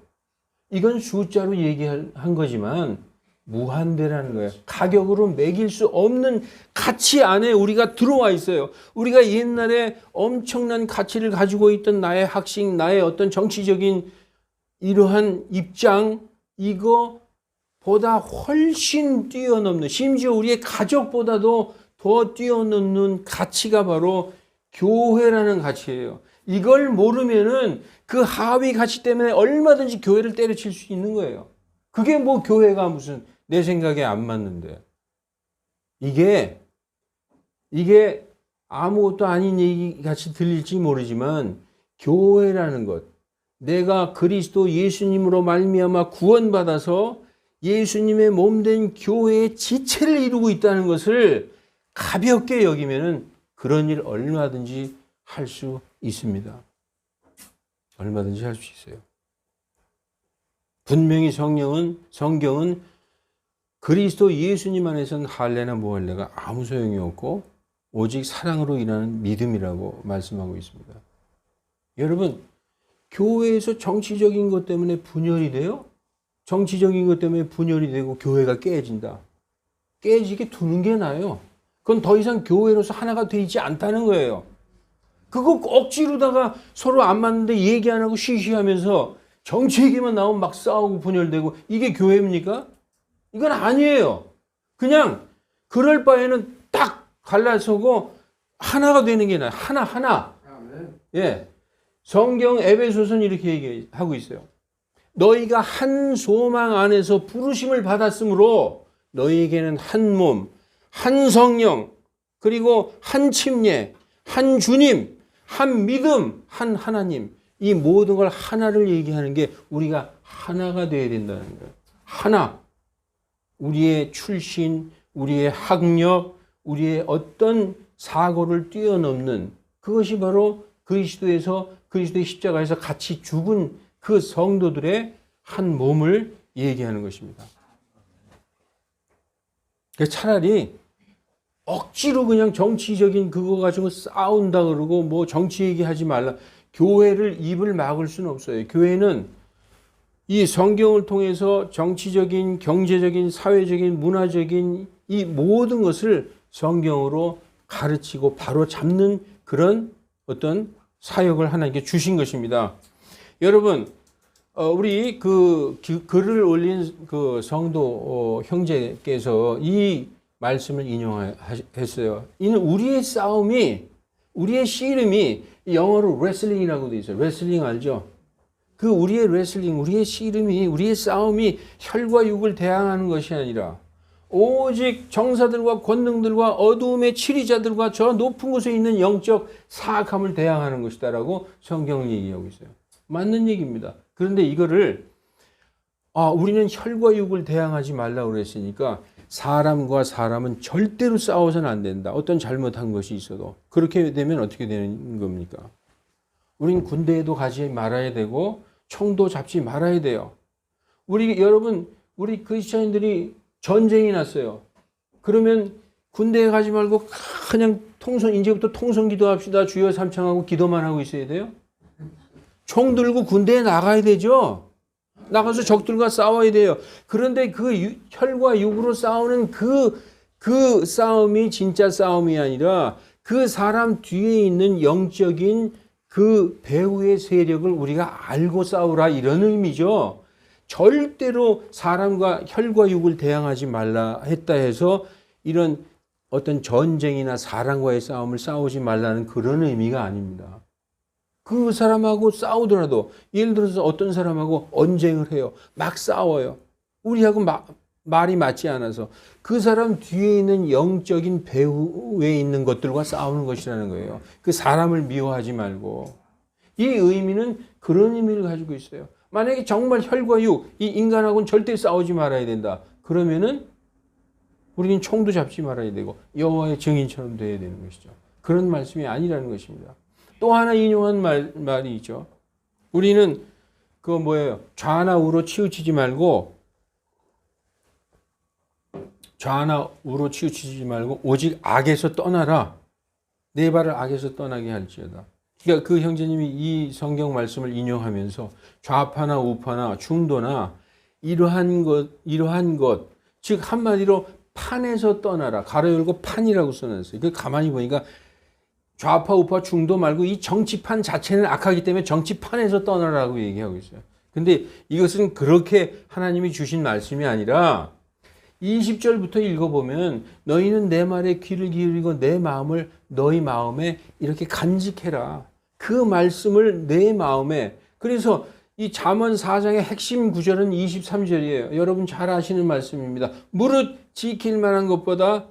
이건 숫자로 얘기한 거지만 무한대라는 거예요. 가격으로 매길 수 없는 가치 안에 우리가 들어와 있어요. 우리가 옛날에 엄청난 가치를 가지고 있던 나의 학식, 나의 어떤 정치적인 이러한 입장, 이거보다 훨씬 뛰어넘는, 심지어 우리의 가족보다도 더 뛰어넘는 가치가 바로 교회라는 가치예요. 이걸 모르면은 그 하위 가치 때문에 얼마든지 교회를 때려칠 수 있는 거예요. 그게 교회가 무슨 내 생각에 안 맞는데. 이게 아무것도 아닌 얘기 같이 들릴지 모르지만 교회라는 것, 내가 그리스도 예수님으로 말미암아 구원받아서 예수님의 몸된 교회의 지체를 이루고 있다는 것을 가볍게 여기면은 그런 일 얼마든지 할 수 있습니다. 얼마든지 할 수 있어요. 분명히 성경은 그리스도 예수님 안에서는 할례나 무할례가 아무 소용이 없고 오직 사랑으로 일하는 믿음이라고 말씀하고 있습니다. 여러분, 교회에서 정치적인 것 때문에 분열이 돼요? 정치적인 것 때문에 분열이 되고 교회가 깨진다. 깨지게 두는 게 나아요. 그건 더 이상 교회로서 하나가 되지 않다는 거예요. 그거 억지로다가 서로 안 맞는데 얘기 안 하고 쉬쉬하면서 정치 얘기만 나오면 막 싸우고 분열되고 이게 교회입니까? 이건 아니에요. 그냥 그럴 바에는 딱 갈라서고 하나가 되는 게 나아요. 하나. 예. 성경 에베소서는 이렇게 얘기하고 있어요. 너희가 한 소망 안에서 부르심을 받았으므로 너희에게는 한 몸, 한 성령, 그리고 한 침례, 한 주님, 한 믿음, 한 하나님. 이 모든 걸 하나를 얘기하는 게 우리가 하나가 되어야 된다는 거예요. 하나. 우리의 출신, 우리의 학력, 우리의 어떤 사고를 뛰어넘는 그것이 바로 그리스도의 십자가에서 같이 죽은 그 성도들의 한 몸을 얘기하는 것입니다. 차라리 억지로 그냥 정치적인 그거 가지고 싸운다 그러고 뭐 정치 얘기하지 말라. 교회를 입을 막을 수는 없어요. 교회는 이 성경을 통해서 정치적인, 경제적인, 사회적인, 문화적인 이 모든 것을 성경으로 가르치고 바로 잡는 그런 어떤 사역을 하나님께 주신 것입니다. 여러분, 우리 그 글을 올린 그 성도 형제께서 이 말씀을 인용했어요. 이는 우리의 싸움이, 우리의 씨름이 영어로 레슬링이라고 되어 있어요. 레슬링 알죠? 그 우리의 레슬링, 우리의 씨름이, 우리의 싸움이 혈과 육을 대항하는 것이 아니라 오직 정사들과 권능들과 어두움의 치리자들과 저 높은 곳에 있는 영적 사악함을 대항하는 것이다라고 성경을 얘기하고 있어요. 맞는 얘기입니다. 그런데 이거를 우리는 혈과 육을 대항하지 말라고 그랬으니까 사람과 사람은 절대로 싸워서는 안 된다. 어떤 잘못한 것이 있어도. 그렇게 되면 어떻게 되는 겁니까? 우린 군대에도 가지 말아야 되고 총도 잡지 말아야 돼요. 여러분, 우리 크리스천인들이 전쟁이 났어요. 그러면 군대에 가지 말고 그냥 이제부터 통성 기도합시다. 주여 삼창하고 기도만 하고 있어야 돼요? 총 들고 군대에 나가야 되죠? 나가서 적들과 싸워야 돼요. 그런데 그 혈과 육으로 싸우는 그 싸움이 진짜 싸움이 아니라 그 사람 뒤에 있는 영적인 그 배후의 세력을 우리가 알고 싸우라 이런 의미죠. 절대로 사람과 혈과 육을 대항하지 말라 했다 해서 이런 어떤 전쟁이나 사람과의 싸움을 싸우지 말라는 그런 의미가 아닙니다. 그 사람하고 싸우더라도 예를 들어서 어떤 사람하고 언쟁을 해요. 막 싸워요. 우리하고 말이 맞지 않아서 그 사람 뒤에 있는 영적인 배후에 있는 것들과 싸우는 것이라는 거예요. 그 사람을 미워하지 말고. 이 의미는 그런 의미를 가지고 있어요. 만약에 정말 혈과 육, 이 인간하고는 절대 싸우지 말아야 된다. 그러면은 우리는 총도 잡지 말아야 되고 여호와의 증인처럼 돼야 되는 것이죠. 그런 말씀이 아니라는 것입니다. 또 하나 인용한 말이 있죠. 우리는 좌나 우로 치우치지 말고 오직 악에서 떠나라. 내 발을 악에서 떠나게 할지어다. 그러니까 그 형제님이 이 성경 말씀을 인용하면서 좌파나 우파나 중도나 이러한 것, 즉 한마디로 판에서 떠나라. 가로 열고 판이라고 써놨어요. 그 가만히 보니까 좌파, 우파, 중도 말고 이 정치판 자체는 악하기 때문에 정치판에서 떠나라고 얘기하고 있어요. 근데 이것은 그렇게 하나님이 주신 말씀이 아니라 20절부터 읽어보면 너희는 내 말에 귀를 기울이고 내 마음을 너희 마음에 이렇게 간직해라. 그 말씀을 내 마음에. 그래서 이 잠언 4장의 핵심 구절은 23절이에요. 여러분 잘 아시는 말씀입니다. 무릇 지킬 만한 것보다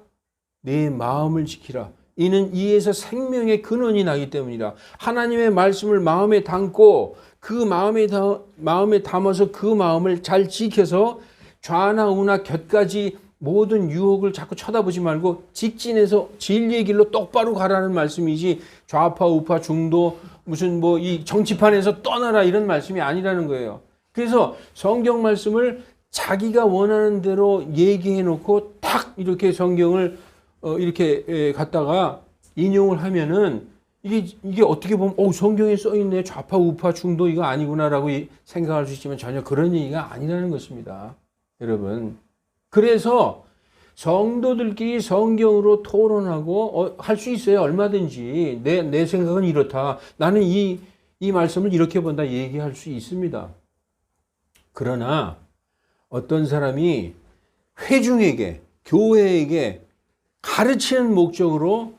내 마음을 지키라. 이는 이에서 생명의 근원이 나기 때문이라. 하나님의 말씀을 마음에 담고 그 마음에 담아서 그 마음을 잘 지켜서 좌나 우나 곁까지 모든 유혹을 자꾸 쳐다보지 말고 직진해서 진리의 길로 똑바로 가라는 말씀이지 좌파 우파 중도 무슨 이 정치판에서 떠나라 이런 말씀이 아니라는 거예요. 그래서 성경 말씀을 자기가 원하는 대로 얘기해 놓고 딱 이렇게 성경을 이렇게 갖다가 인용을 하면은 이게 어떻게 보면 성경에 써 있네. 좌파 우파 중도 이거 아니구나라고 생각할 수 있지만 전혀 그런 얘기가 아니라는 것입니다. 여러분. 그래서 성도들끼리 성경으로 토론하고 할 수 있어요. 얼마든지. 내 생각은 이렇다. 나는 이 말씀을 이렇게 본다. 얘기할 수 있습니다. 그러나 어떤 사람이 회중에게, 교회에게 가르치는 목적으로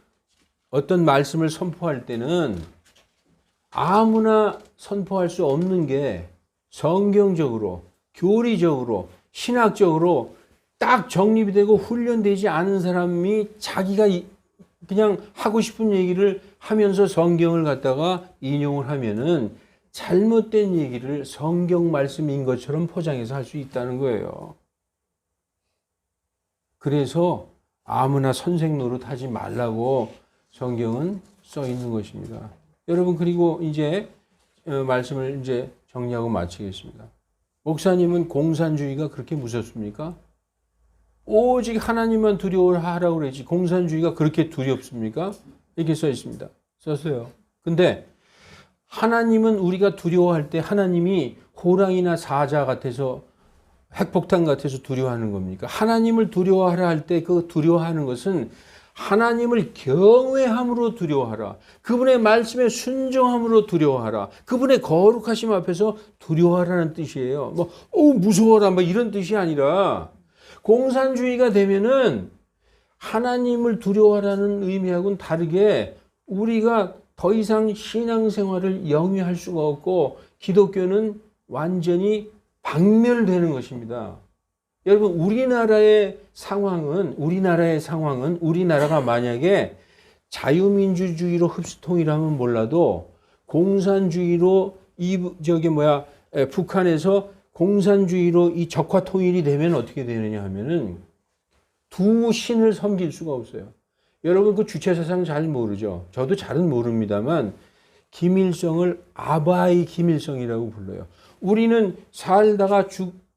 어떤 말씀을 선포할 때는 아무나 선포할 수 없는 게 성경적으로, 교리적으로, 신학적으로 딱 정립이 되고 훈련되지 않은 사람이 자기가 그냥 하고 싶은 얘기를 하면서 성경을 갖다가 인용을 하면은 잘못된 얘기를 성경 말씀인 것처럼 포장해서 할 수 있다는 거예요. 그래서 아무나 선생 노릇 하지 말라고 성경은 써 있는 것입니다. 여러분 그리고 이제 말씀을 이제 정리하고 마치겠습니다. 목사님은 공산주의가 그렇게 무섭습니까? 오직 하나님만 두려워하라고 그러지 공산주의가 그렇게 두렵습니까? 이렇게 써 있습니다. 썼어요. 근데 하나님은 우리가 두려워할 때 하나님이 호랑이나 사자 같아서 핵폭탄 같아서 두려워하는 겁니까? 하나님을 두려워하라 할 때 그 두려워하는 것은 하나님을 경외함으로 두려워하라. 그분의 말씀에 순종함으로 두려워하라. 그분의 거룩하심 앞에서 두려워하라는 뜻이에요. 무서워라 이런 뜻이 아니라 공산주의가 되면은 하나님을 두려워하라는 의미하고는 다르게 우리가 더 이상 신앙생활을 영위할 수가 없고 기독교는 완전히 박멸되는 것입니다. 여러분 우리나라의 상황은 우리나라가 만약에 자유민주주의로 흡수통일하면 몰라도 공산주의로 북한에서 공산주의로 이 적화통일이 되면 어떻게 되느냐 하면은 두 신을 섬길 수가 없어요. 여러분 그 주체사상 잘 모르죠. 저도 잘은 모릅니다만 김일성을 아바이 김일성이라고 불러요. 우리는 살다가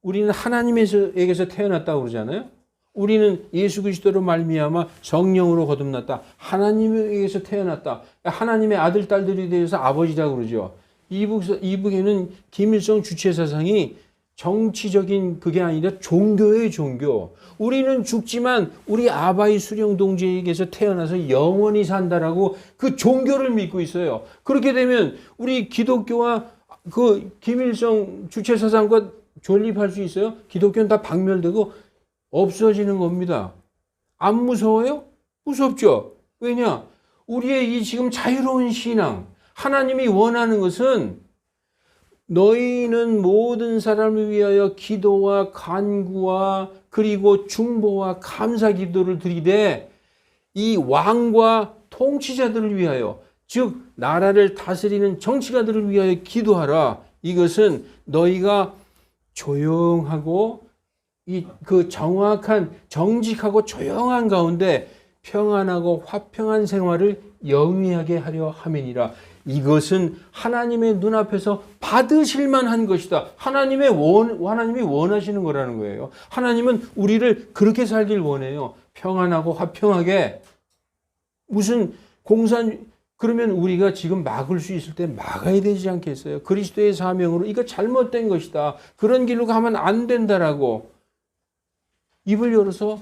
우리는 하나님에게서 태어났다고 그러잖아요. 우리는 예수 그리스도로 말미암아 성령으로 거듭났다. 하나님에게서 태어났다. 하나님의 아들 딸들이 되어서 아버지라고 그러죠. 이북에는 김일성 주체사상이 정치적인 그게 아니라 종교예요, 종교. 우리는 죽지만 우리 아바이 수령 동지에게서 태어나서 영원히 산다라고 그 종교를 믿고 있어요. 그렇게 되면 우리 기독교와 그 김일성 주체사상과 존립할 수 있어요? 기독교는 다 박멸되고 없어지는 겁니다. 안 무서워요? 무섭죠? 왜냐? 우리의 이 지금 자유로운 신앙, 하나님이 원하는 것은 너희는 모든 사람을 위하여 기도와 간구와 그리고 중보와 감사 기도를 드리되 이 왕과 통치자들을 위하여 즉 나라를 다스리는 정치가들을 위하여 기도하라. 이것은 너희가 조용하고 그 정확한 정직하고 조용한 가운데 평안하고 화평한 생활을 영위하게 하려 함이니라. 이것은 하나님의 눈앞에서 받으실 만한 것이다. 하나님이 원하시는 거라는 거예요. 하나님은 우리를 그렇게 살길 원해요. 평안하고 화평하게. 그러면 우리가 지금 막을 수 있을 때 막아야 되지 않겠어요? 그리스도의 사명으로 이거 잘못된 것이다. 그런 길로 가면 안 된다라고 입을 열어서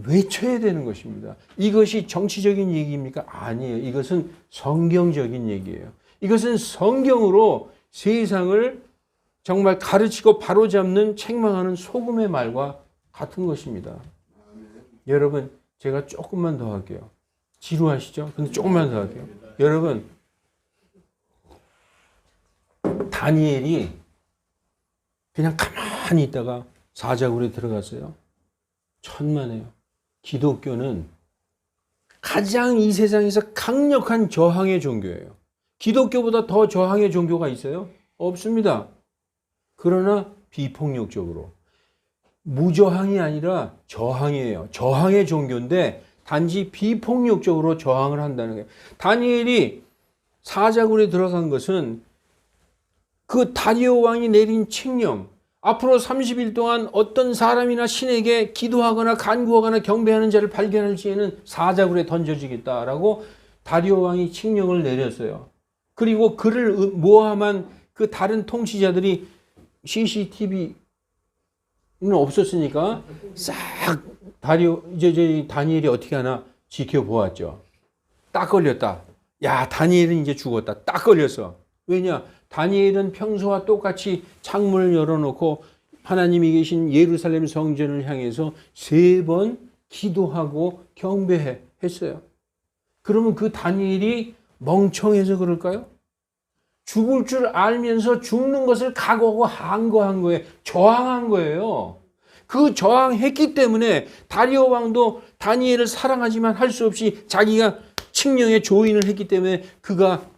외쳐야 되는 것입니다. 이것이 정치적인 얘기입니까? 아니에요. 이것은 성경적인 얘기예요. 이것은 성경으로 세상을 정말 가르치고 바로잡는 책망하는 소금의 말과 같은 것입니다. 여러분, 제가 조금만 더 할게요. 지루하시죠? 근데 조금만 더 할게요. 여러분, 다니엘이 그냥 가만히 있다가 사자굴에 들어갔어요. 천만에요. 기독교는 가장 이 세상에서 강력한 저항의 종교예요. 기독교보다 더 저항의 종교가 있어요? 없습니다. 그러나 비폭력적으로. 무저항이 아니라 저항이에요. 저항의 종교인데 단지 비폭력적으로 저항을 한다는 거예요. 다니엘이 사자굴에 들어간 것은 그 다리오 왕이 내린 칙령, 앞으로 30일 동안 어떤 사람이나 신에게 기도하거나 간구하거나 경배하는 자를 발견할 시에는 사자굴에 던져지겠다라고 다리오 왕이 칙령을 내렸어요. 그리고 그를 모함한 그 다른 통치자들이 CCTV는 없었으니까 싹 다니엘이 어떻게 하나 지켜보았죠. 딱 걸렸다. 야, 다니엘은 이제 죽었다. 딱 걸렸어. 왜냐? 다니엘은 평소와 똑같이 창문을 열어놓고 하나님이 계신 예루살렘 성전을 향해서 3번 기도하고 경배했어요. 그러면 그 다니엘이 멍청해서 그럴까요? 죽을 줄 알면서 죽는 것을 각오하고 항거한 거예요. 저항한 거예요. 그 저항했기 때문에 다리오 왕도 다니엘을 사랑하지만 할 수 없이 자기가 칙령에 조인을 했기 때문에 그가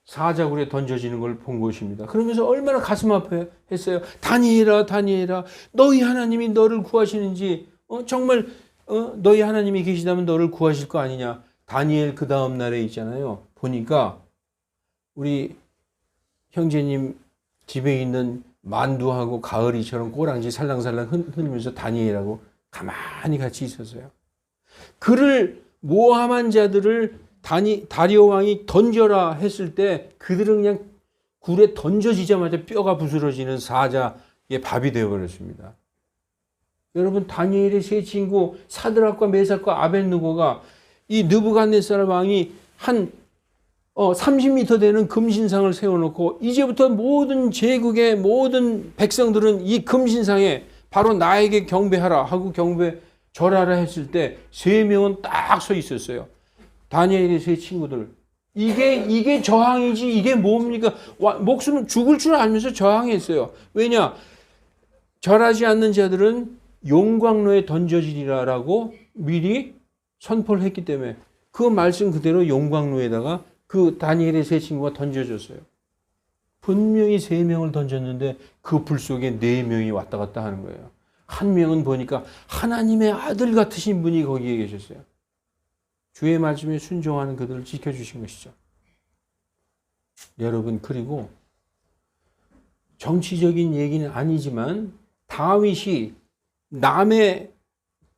사자굴에 던져지는 걸 본 것입니다. 그러면서 얼마나 가슴 아파했어요. 다니엘아, 다니엘아, 너희 하나님이 너를 구하시는지 정말 너희 하나님이 계시다면 너를 구하실 거 아니냐. 다니엘 그 다음 날에 있잖아요. 보니까 우리 형제님 집에 있는 만두하고 가을이처럼 꼬랑지 살랑살랑 흔들면서 다니엘하고 가만히 같이 있었어요. 그를 모함한 자들을 다리오 왕이 던져라 했을 때 그들은 그냥 굴에 던져지자마자 뼈가 부스러지는 사자의 밥이 되어버렸습니다. 여러분, 다니엘의 세 친구 사드락과 메삭과 아벳느고가 이 느부갓네살 왕이 한 30m 되는 금신상을 세워놓고 이제부터 모든 제국의 모든 백성들은 이 금신상에 바로 나에게 경배하라 하고 절하라 했을 때 3명은 딱 서 있었어요. 다니엘의 세 친구들. 이게 저항이지 이게 뭡니까? 목숨은 죽을 줄 알면서 저항했어요. 왜냐? 절하지 않는 자들은 용광로에 던져지리라라고 미리 선포를 했기 때문에 그 말씀 그대로 용광로에다가 그 다니엘의 세 친구가 던져졌어요. 분명히 3명을 던졌는데 그 불 속에 4명이 왔다 갔다 하는 거예요. 한 명은 보니까 하나님의 아들 같으신 분이 거기에 계셨어요. 주의 말씀에 순종하는 그들을 지켜주신 것이죠. 여러분, 그리고 정치적인 얘기는 아니지만 다윗이 남의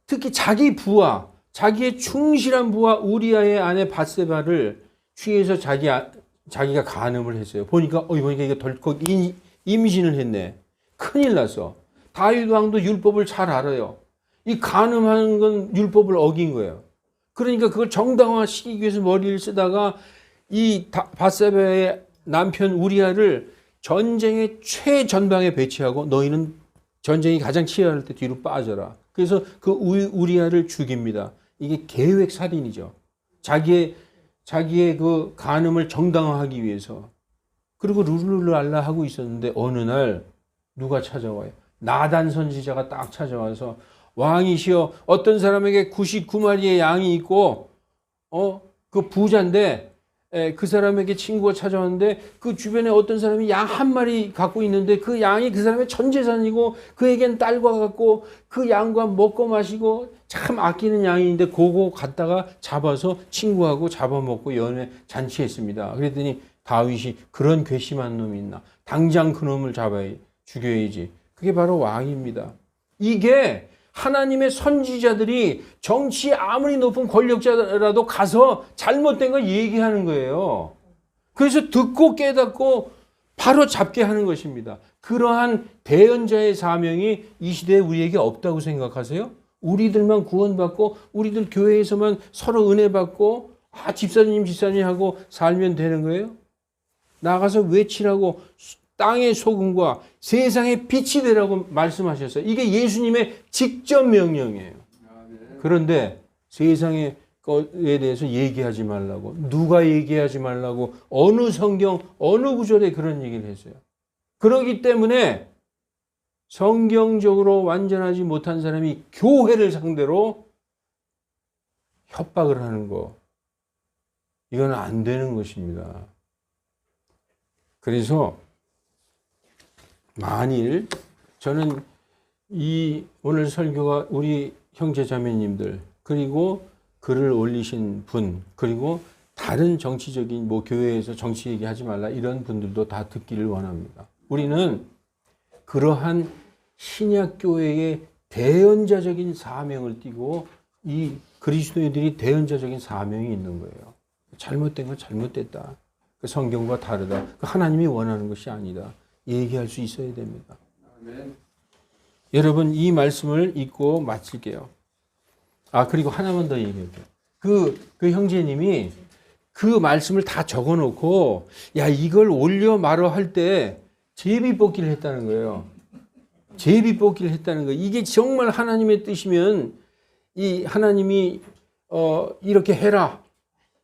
특히 자기 부하, 자기의 충실한 부하 우리아의 아내 밧세바를 취해서 자기가 간음을 했어요. 보니까 이게 덜컥 임신을 했네. 큰일 났어. 다윗 왕도 율법을 잘 알아요. 이 간음하는 건 율법을 어긴 거예요. 그러니까 그걸 정당화시키기 위해서 머리를 쓰다가 이 밧세바의 남편 우리아를 전쟁의 최전방에 배치하고 너희는 전쟁이 가장 치열할 때 뒤로 빠져라. 그래서 그 우리아를 죽입니다. 이게 계획 살인이죠. 자기의 그 간음을 정당화하기 위해서. 그리고 룰루랄라 하고 있었는데 어느 날 누가 찾아와요? 나단 선지자가 딱 찾아와서 왕이시여 어떤 사람에게 99마리의 양이 있고 그 부자인데 그 사람에게 친구가 찾아왔는데 그 주변에 어떤 사람이 양 1마리 갖고 있는데 그 양이 그 사람의 전 재산이고 그에겐 딸과 같고 그 양과 먹고 마시고 참 아끼는 양인데 그거 갖다가 잡아서 친구하고 잡아먹고 연회 잔치했습니다. 그랬더니 다윗이 그런 괘씸한 놈이 있나? 당장 그 놈을 죽여야지. 그게 바로 왕입니다. 이게 하나님의 선지자들이 정치에 아무리 높은 권력자라도 가서 잘못된 걸 얘기하는 거예요. 그래서 듣고 깨닫고 바로 잡게 하는 것입니다. 그러한 대언자의 사명이 이 시대에 우리에게 없다고 생각하세요? 우리들만 구원받고 우리들 교회에서만 서로 은혜 받고 집사님 하고 살면 되는 거예요? 나가서 외치라고 땅의 소금과 세상의 빛이 되라고 말씀하셨어요. 이게 예수님의 직접 명령이에요. 그런데 세상의 것에 대해서 얘기하지 말라고, 누가 얘기하지 말라고, 어느 성경, 어느 구절에 그런 얘기를 했어요. 그렇기 때문에 성경적으로 완전하지 못한 사람이 교회를 상대로 협박을 하는 거, 이건 안 되는 것입니다. 그래서 만일 저는 이 오늘 설교가 우리 형제 자매님들 그리고 글을 올리신 분 그리고 다른 정치적인 교회에서 정치 얘기하지 말라 이런 분들도 다 듣기를 원합니다. 우리는 그러한 신약교회의 대언자적인 사명을 띠고 이 그리스도인들이 대언자적인 사명이 있는 거예요. 잘못된 건 잘못됐다. 그 성경과 다르다. 그 하나님이 원하는 것이 아니다. 얘기할 수 있어야 됩니다. 아멘. 여러분 이 말씀을 읽고 마칠게요. 그리고 하나만 더 얘기할게요. 그 형제님이 그 말씀을 다 적어놓고 이걸 올려 말어 할 때 제비뽑기를 했다는 거예요. 제비뽑기를 했다는 거예요. 이게 정말 하나님의 뜻이면 이 하나님이 이렇게 해라.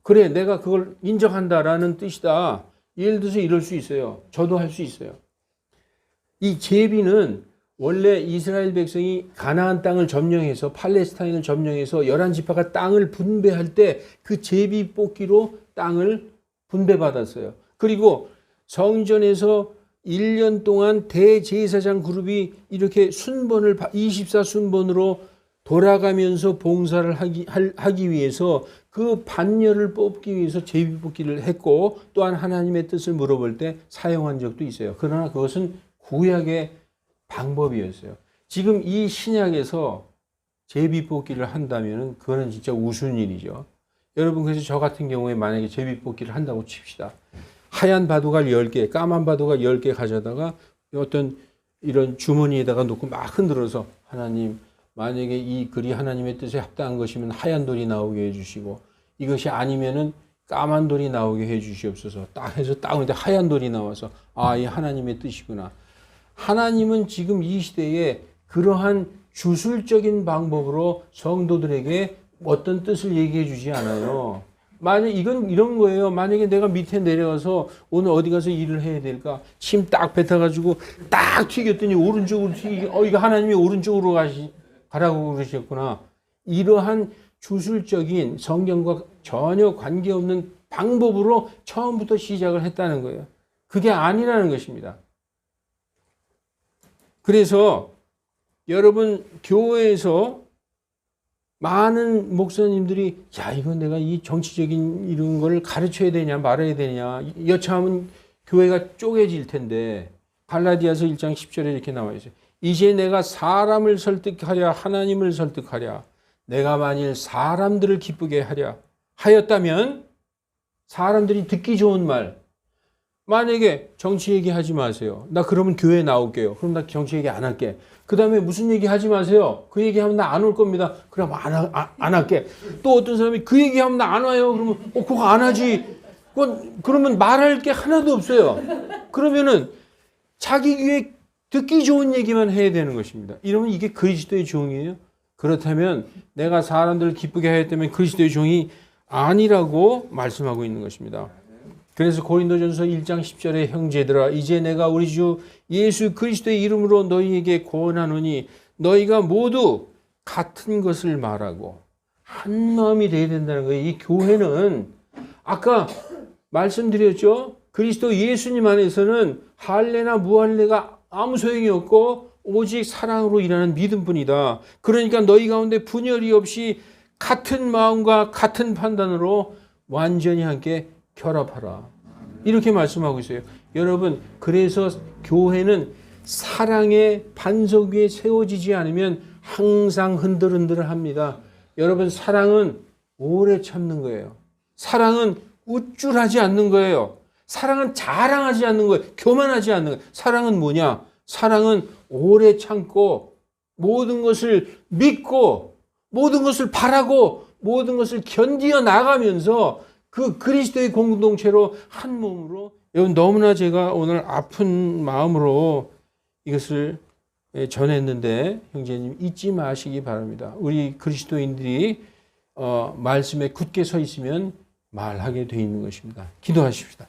그래 내가 그걸 인정한다라는 뜻이다. 예를 들어서 이럴 수 있어요. 저도 할 수 있어요. 이 제비는 원래 이스라엘 백성이 가나안 땅을 점령해서 팔레스타인을 점령해서 11지파가 땅을 분배할 때 그 제비 뽑기로 땅을 분배받았어요. 그리고 성전에서 1년 동안 대제사장 그룹이 이렇게 순번을 24순번으로 돌아가면서 봉사를 하기 위해서 그 반열을 뽑기 위해서 제비뽑기를 했고 또한 하나님의 뜻을 물어볼 때 사용한 적도 있어요. 그러나 그것은 구약의 방법이었어요. 지금 이 신약에서 제비뽑기를 한다면 그거는 진짜 우스운 일이죠. 여러분, 그래서 저 같은 경우에 만약에 제비뽑기를 한다고 칩시다. 하얀 바둑알 10개, 까만 바둑알 10개 가져다가 어떤 이런 주머니에다가 놓고 막 흔들어서 하나님, 만약에 이 글이 하나님의 뜻에 합당한 것이면 하얀 돌이 나오게 해주시고 이것이 아니면은 까만 돌이 나오게 해주시옵소서. 딱 해서 딱 근데 하얀 돌이 나와서 아, 이 하나님의 뜻이구나. 하나님은 지금 이 시대에 그러한 주술적인 방법으로 성도들에게 어떤 뜻을 얘기해 주지 않아요. 만약 이건 이런 거예요. 만약에 내가 밑에 내려가서 오늘 어디 가서 일을 해야 될까? 침 딱 뱉어가지고 딱 튀겼더니 오른쪽으로 이거 하나님이 오른쪽으로 가라고 그러셨구나. 이러한 주술적인 성경과 전혀 관계없는 방법으로 처음부터 시작을 했다는 거예요. 그게 아니라는 것입니다. 그래서 여러분 교회에서 많은 목사님들이 야, 이거 내가 이 정치적인 이런 걸 가르쳐야 되냐 말아야 되냐 여차하면 교회가 쪼개질 텐데 갈라디아서 1장 10절에 이렇게 나와 있어요. 이제 내가 사람을 설득하랴 하나님을 설득하랴 내가 만일 사람들을 기쁘게 하랴 하였다면 사람들이 듣기 좋은 말 만약에 정치 얘기하지 마세요. 나 그러면 교회 나올게요. 그럼 나 정치 얘기 안 할게. 그 다음에 무슨 얘기 하지 마세요. 그 얘기하면 나 안 올 겁니다. 그럼 안 할게. 또 어떤 사람이 그 얘기하면 나 안 와요. 그러면 그거 안 하지. 그러면 말할 게 하나도 없어요. 그러면은 자기 귀에 듣기 좋은 얘기만 해야 되는 것입니다. 이러면 이게 그리스도의 종이에요? 그렇다면 내가 사람들을 기쁘게 하였다면 그리스도의 종이 아니라고 말씀하고 있는 것입니다. 그래서 고린도전서 1장 10절에 형제들아 이제 내가 우리 주 예수 그리스도의 이름으로 너희에게 권하노니 너희가 모두 같은 것을 말하고 한 마음이 되어야 된다는 거예요. 이 교회는 아까 말씀드렸죠. 그리스도 예수님 안에서는 할례나 무할례가 아무 소용이 없고 오직 사랑으로 일하는 믿음뿐이다. 그러니까 너희 가운데 분열이 없이 같은 마음과 같은 판단으로 완전히 함께 결합하라. 이렇게 말씀하고 있어요. 여러분, 그래서 교회는 사랑의 반석 위에 세워지지 않으면 항상 흔들흔들합니다. 여러분, 사랑은 오래 참는 거예요. 사랑은 우쭐하지 않는 거예요. 사랑은 자랑하지 않는 거예요. 교만하지 않는 거예요. 사랑은 뭐냐? 사랑은 오래 참고 모든 것을 믿고 모든 것을 바라고 모든 것을 견디어 나가면서 그 그리스도의 공동체로 한 몸으로 여러분 너무나 제가 오늘 아픈 마음으로 이것을 전했는데 형제님 잊지 마시기 바랍니다. 우리 그리스도인들이 말씀에 굳게 서 있으면 말하게 돼 있는 것입니다. 기도하십시다.